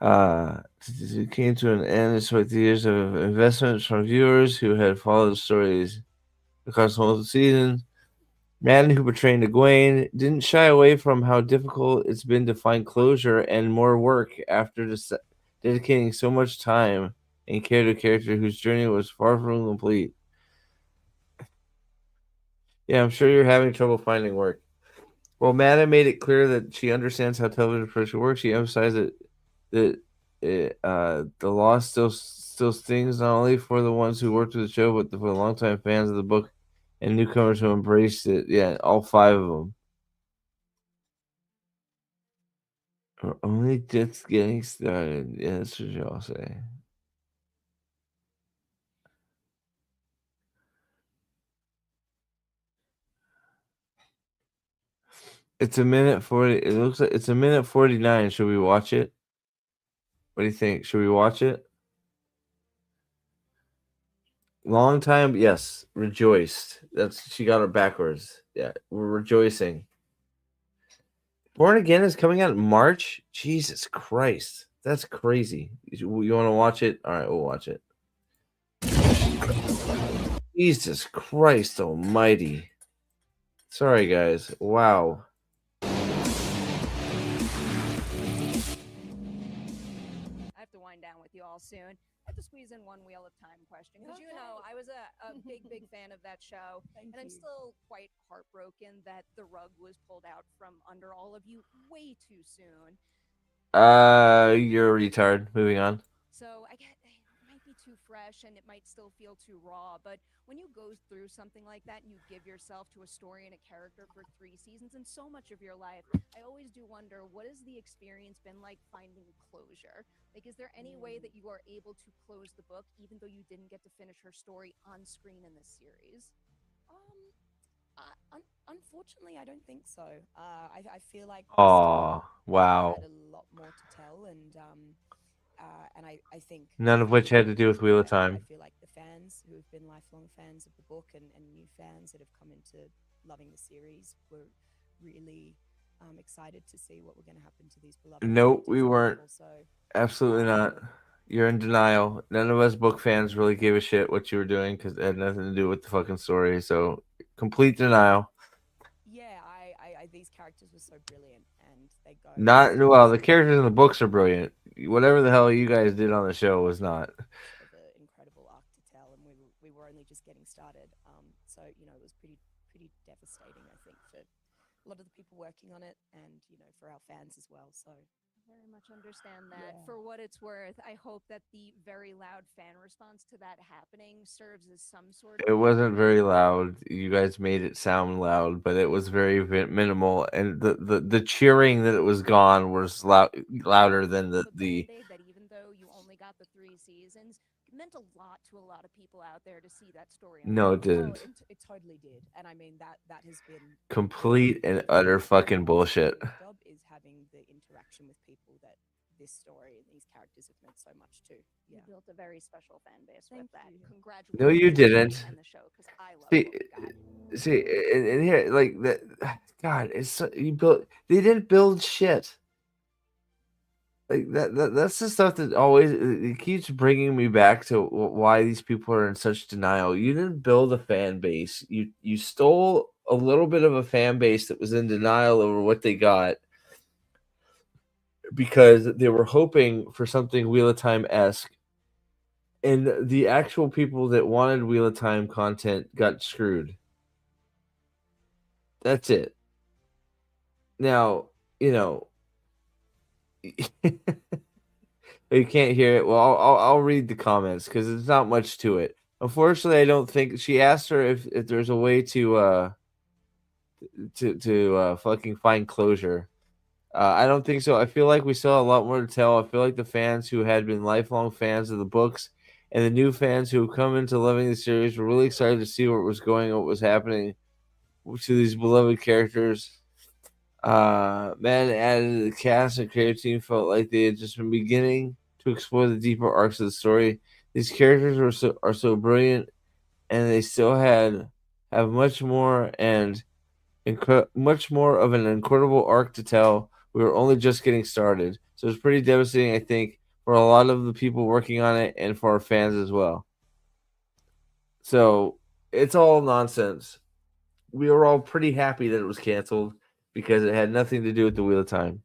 It came to an end despite the years of investments from viewers who had followed the stories across multiple seasons. Madden, who portrayed Egwene, didn't shy away from how difficult it's been to find closure and more work after dedicating so much time and care to a character whose journey was far from complete. Yeah, I'm sure you're having trouble finding work. Well, Madden made it clear that she understands how television production works. She emphasized that the loss still stings not only for the ones who worked with the show, but for the longtime fans of the book and newcomers who embraced it. Yeah, all 5 of them. We're only just getting started. Yeah, that's what y'all say. It's a minute 40. It looks like it's a minute 49. Should we watch it? What do you think? Should we watch it? Long time, yes. Rejoiced. She got it backwards. Yeah, we're rejoicing. Born Again is coming out in March. Jesus Christ. That's crazy. You want to watch it? All right, we'll watch it. Jesus Christ Almighty! Sorry, guys. Wow. I have to wind down with you all soon. I have to squeeze in one Wheel of Time question because you know I was a big fan of that show, and I'm still quite heartbroken that the rug was pulled out from under all of you way too soon. You're a retard. Moving on. So I get it might be too fresh and it might still feel too raw, but when you go through something like that and you give yourself to a story and a character for 3 seasons and so much of your life, I always do wonder, what has the experience been like finding closure? Like, is there any way that you are able to close the book even though you didn't get to finish her story on screen in this series? Unfortunately, I don't think so. I feel like Oh, wow. had a lot more to tell, and I think None of which had to do with Wheel of Time. I feel like the fans who have been lifelong fans of the book and new fans that have come into loving the series were really excited to see what were going to happen to these beloved. Nope, we characters. weren't. Also, Absolutely not. You're in denial. None of us book fans really gave a shit what you were doing because it had nothing to do with the fucking story. So, complete denial. yeah, I these characters were so brilliant, and they go. Not well. The characters in the books are brilliant. Whatever the hell you guys did on the show was not. Of an incredible arc to tell, and we were only just getting started. So you know, it was pretty devastating, I think, for a lot of the people working on it, and you know, for our fans as well. So Very much understand that. For what it's worth, I hope that the very loud fan response to that happening serves as some sort of. It wasn't very loud. You guys made it sound loud, but it was very minimal. And the cheering that it was gone was louder than the Band-Aid that even though you only got the 3 seasons, it meant a lot to a lot of people out there to see that story. No, it oh, didn't. it totally did, and I mean that has been Complete and utter fucking bullshit. my job is having the interaction with people that this story and these characters have meant so much to. You Yeah. built a very special fan base Thank with that. you. Congratulations. No, you didn't. And the show, because I love See, what we got. see, and here, like that. God, it's so, you built. They didn't build shit. Like that's the stuff that always it keeps bringing me back to why these people are in such denial. You didn't build a fan base. You stole a little bit of a fan base that was in denial over what they got because they were hoping for something Wheel of Time-esque. And the actual people that wanted Wheel of Time content got screwed. That's it. Now, you know, you can't hear it. Well, I'll read the comments because there's not much to it. Unfortunately, I don't think she asked her if there's a way to fucking find closure. I don't think so. I feel like we still have a lot more to tell. I feel like the fans who had been lifelong fans of the books and the new fans who have come into loving the series were really excited to see where it was going, what was happening to these beloved characters. Man added to the cast and creative team felt like they had just been beginning to explore the deeper arcs of the story. These characters are so brilliant, and they still have much more and much more of an incredible arc to tell. We were only just getting started, so it's pretty devastating, I think, for a lot of the people working on it and for our fans as well. So it's all nonsense. We were all pretty happy that it was canceled because it had nothing to do with the Wheel of Time.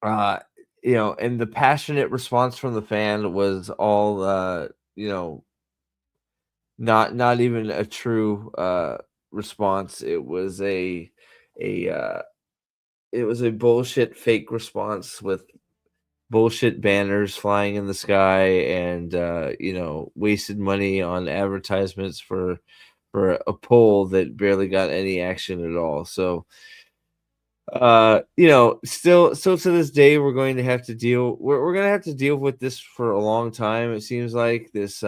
You know, and the passionate response from the fan was all you know, not even a true response. It was a bullshit fake response with bullshit banners flying in the sky and you know, wasted money on advertisements for a poll that barely got any action at all. So you know, still to this day we're going to have to deal with this for a long time. It seems like this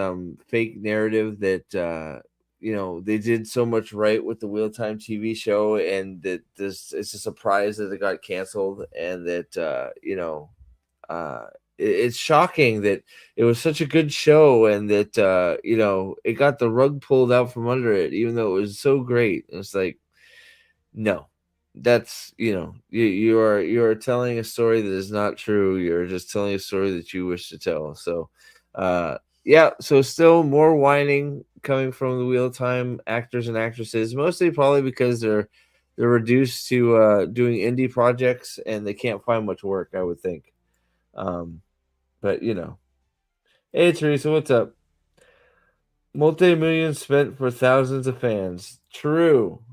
fake narrative that you know, they did so much right with the Wheel of Time TV show, and that it's a surprise that it got canceled, and that you know, it's shocking that it was such a good show and that you know, it got the rug pulled out from under it, even though it was so great. And it's like, no, that's you are telling a story that is not true. You're just telling a story that you wish to tell. So yeah, so still more whining coming from the Wheel of Time actors and actresses, mostly probably because they're reduced to doing indie projects and they can't find much work, I would think. But hey Teresa, what's up? Multi-millions spent for thousands of fans. True.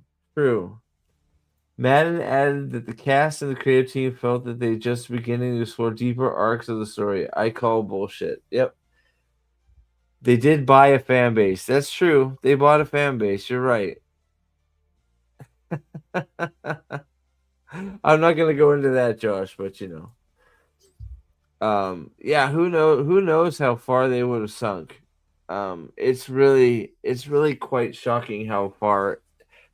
Madden added that the cast and the creative team felt that they just beginning to explore deeper arcs of the story. I call bullshit. Yep. They did buy a fan base. That's true. They bought a fan base. You're right. I'm not gonna go into that, Josh, but yeah, who knows how far they would have sunk. It's really quite shocking how far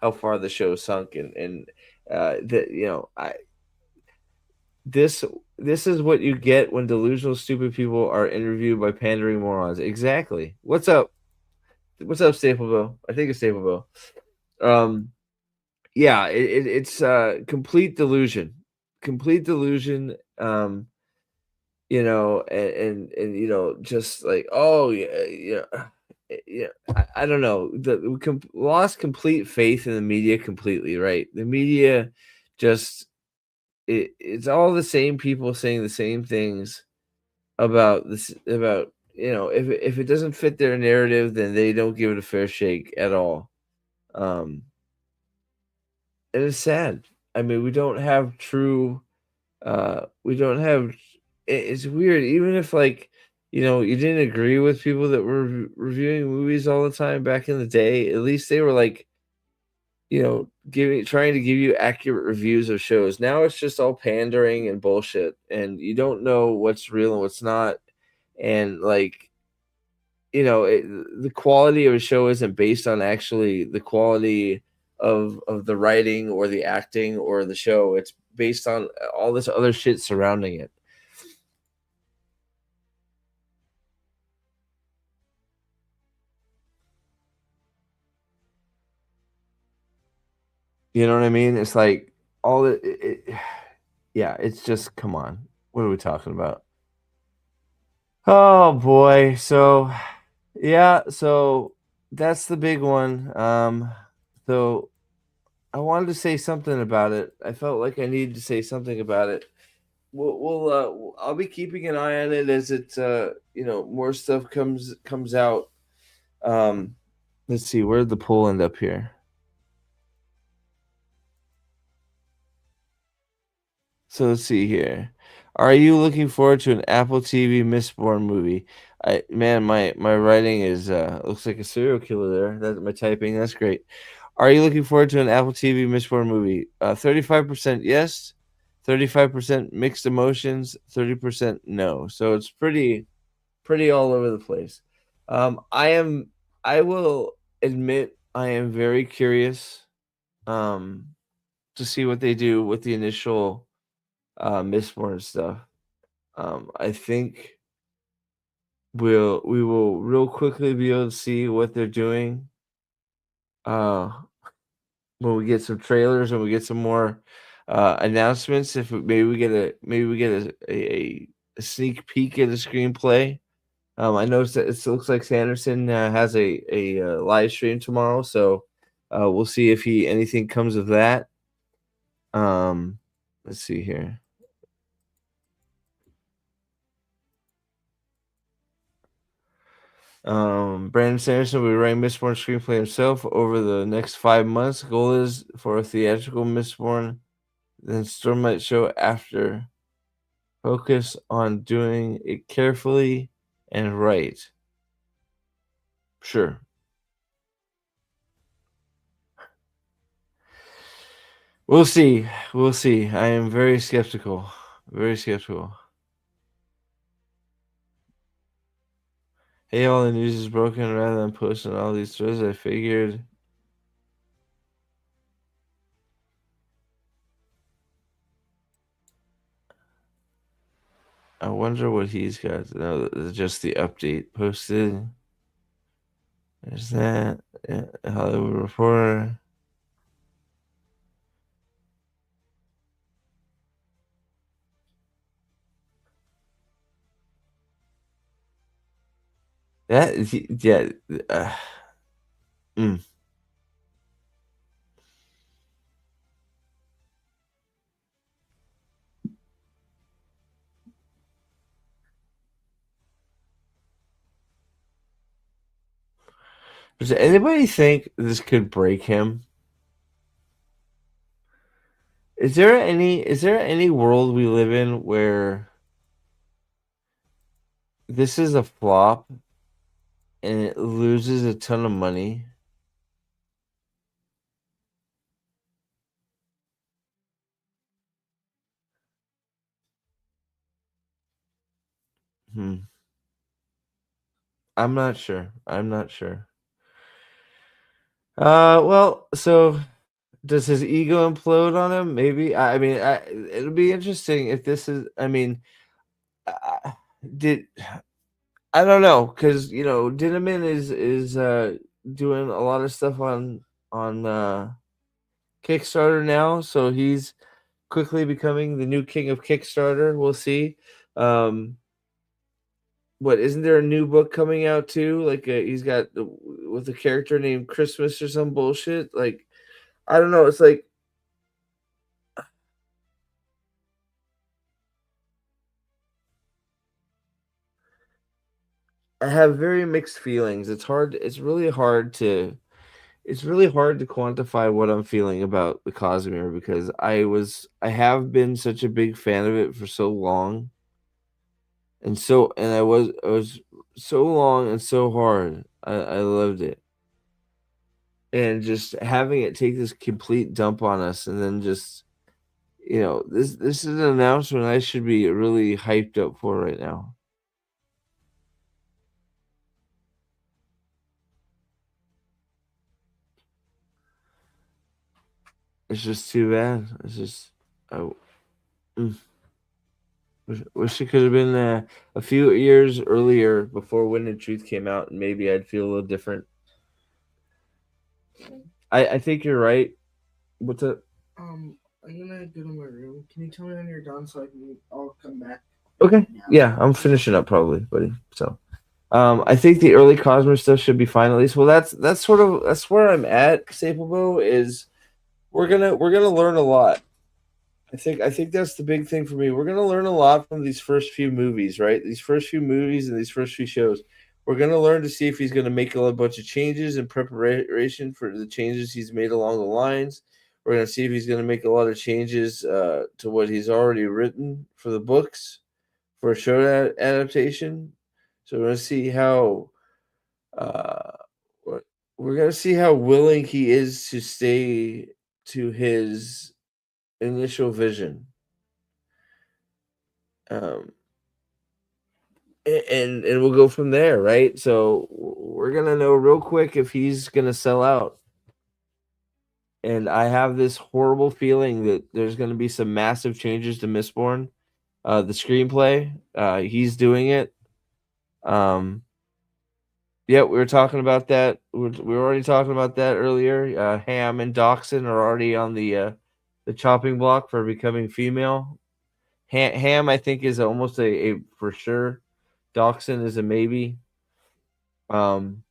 the show sunk, and that this is what you get when delusional stupid people are interviewed by pandering morons. Exactly. What's up, Stapleville? I think it's Stapleville. Yeah, it's complete delusion. And just like, oh yeah, I don't know, lost complete faith in the media completely, right? The media just it's all the same people saying the same things about this, about if it doesn't fit their narrative, then they don't give it a fair shake at all. And it's sad. I mean, we don't have true we don't have it's weird, even if like you didn't agree with people that were reviewing movies all the time back in the day, at least they were like trying to give you accurate reviews of shows. Now it's just all pandering and bullshit, and you don't know what's real and what's not. And like, the quality of a show isn't based on actually the quality of the writing or the acting or the show. It's based on all this other shit surrounding it. You know what I mean? It's like all yeah, it's just, come on. What are we talking about? Oh boy. So yeah, so that's the big one. So I wanted to say something about it. I felt like I needed to say something about it. I'll be keeping an eye on it as it more stuff comes out. Let's see, where'd the poll end up here? So let's see here. Are you looking forward to an Apple TV Mistborn movie? My writing is looks like a serial killer there. That's my typing. That's great. Are you looking forward to an Apple TV Mistborn movie? 35% yes, 35% mixed emotions, 30% no. So it's pretty all over the place. I will admit I am very curious to see what they do with the initial Mistborn stuff. I think we will real quickly be able to see what they're doing when we get some trailers and we get some more announcements. If maybe we get a sneak peek at the screenplay. I noticed that it looks like Sanderson has a live stream tomorrow, so we'll see if anything comes of that. Let's see here. Brandon Sanderson will be writing Mistborn screenplay himself over the next 5 months. Goal is for a theatrical Mistborn, then Stormlight show after. Focus on doing it carefully and right. Sure. We'll see. I am very skeptical. Very skeptical. Hey, all the news is broken. Rather than posting all these threads, I figured I wonder what he's got. No, just the update posted. There's that. Yeah, Hollywood Reporter. That is, yeah. Mm. Does anybody think this could break him? Is there any world we live in where this is a flop and it loses a ton of money? Hmm. I'm not sure. I'm not sure. Well, so does his ego implode on him? Maybe. I mean, it'll be interesting if this is. I mean, uh, did I don't know because Dinneman is doing a lot of stuff on Kickstarter now, so he's quickly becoming the new king of Kickstarter. We'll see. Um, what isn't there a new book coming out too? Like he's got with a character named Christmas or some bullshit. Like I don't know. It's like I have very mixed feelings. It's hard. It's really hard to. It's really hard to quantify what I'm feeling about the Cosmere because I have been such a big fan of it for so long, and I was so long and so hard. I loved it, and just having it take this complete dump on us, and then just this is an announcement I should be really hyped up for right now. It's just too bad. It's just I mm, wish it could have been a few years earlier before Wind and Truth came out, and maybe I'd feel a little different. I think you're right. What's up? I'm gonna go to my room. Can you tell me when you're done so I'll come back? Okay. Yeah, I'm finishing up probably, buddy. So, I think the early Cosmere stuff should be fine at least. Well, that's where I'm at. Staplebo is we're gonna learn a lot. I think that's the big thing for me. We're gonna learn a lot from these first few movies, right? These first few movies and these first few shows. We're gonna learn to see if he's gonna make a bunch of changes in preparation for the changes he's made along the lines. We're gonna see if he's gonna make a lot of changes to what he's already written for the books for a show adaptation. So we're gonna see how uh, we're gonna see how willing he is to stay to his initial vision. Um, and we'll go from there, right? So we're gonna know real quick if he's gonna sell out. And I have this horrible feeling that there's gonna be some massive changes to Mistborn. The screenplay, he's doing it. Yeah, we were talking about that. We were already talking about that earlier. Ham and Doxson are already on the chopping block for becoming female. Ham, I think, is almost a for sure. Doxson is a maybe. Um,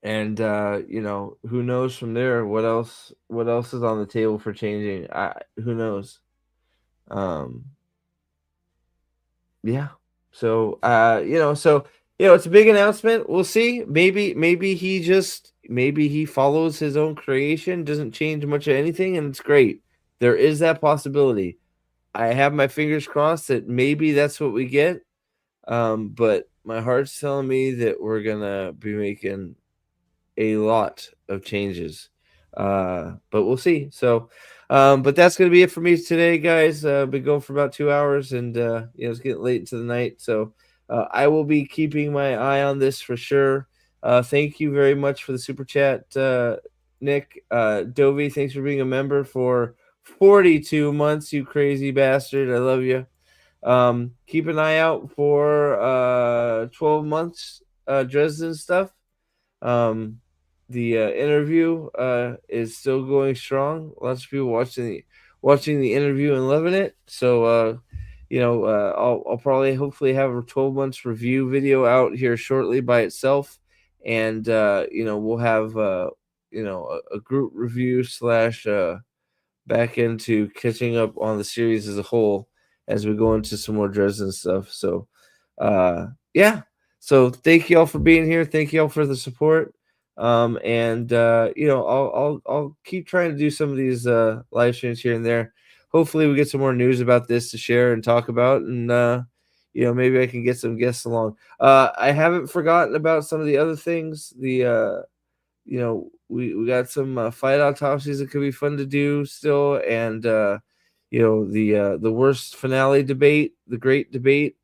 and who knows from there? What else is on the table for changing? Who knows? Um, yeah. So it's a big announcement. We'll see. Maybe he follows his own creation, doesn't change much of anything, and it's great. There is that possibility. I have my fingers crossed that maybe that's what we get. But my heart's telling me that we're gonna be making a lot of changes. But we'll see. So, but that's gonna be it for me today, guys. Been going for about 2 hours, and it's getting late into the night. So, I will be keeping my eye on this for sure. Thank you very much for the super chat, Nick. Dovey, thanks for being a member for 42 months. You crazy bastard! I love you. Keep an eye out for 12 months Dresden stuff. The interview is still going strong. Lots of people watching the interview and loving it. So I'll probably hopefully have a 12 months review video out here shortly by itself, and we'll have a group review slash back into catching up on the series as a whole as we go into some more Dresden stuff. So, yeah. So thank you all for being here. Thank you all for the support. And I'll keep trying to do some of these live streams here and there. Hopefully, we get some more news about this to share and talk about, and maybe I can get some guests along. I haven't forgotten about some of the other things. We got some fight autopsies that could be fun to do still, and the worst finale debate, the great debate.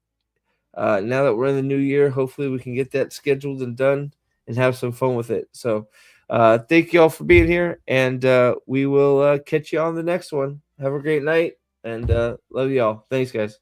Now that we're in the new year, hopefully we can get that scheduled and done and have some fun with it. So thank you all for being here, and we will catch you on the next one. Have a great night, and love you all. Thanks, guys.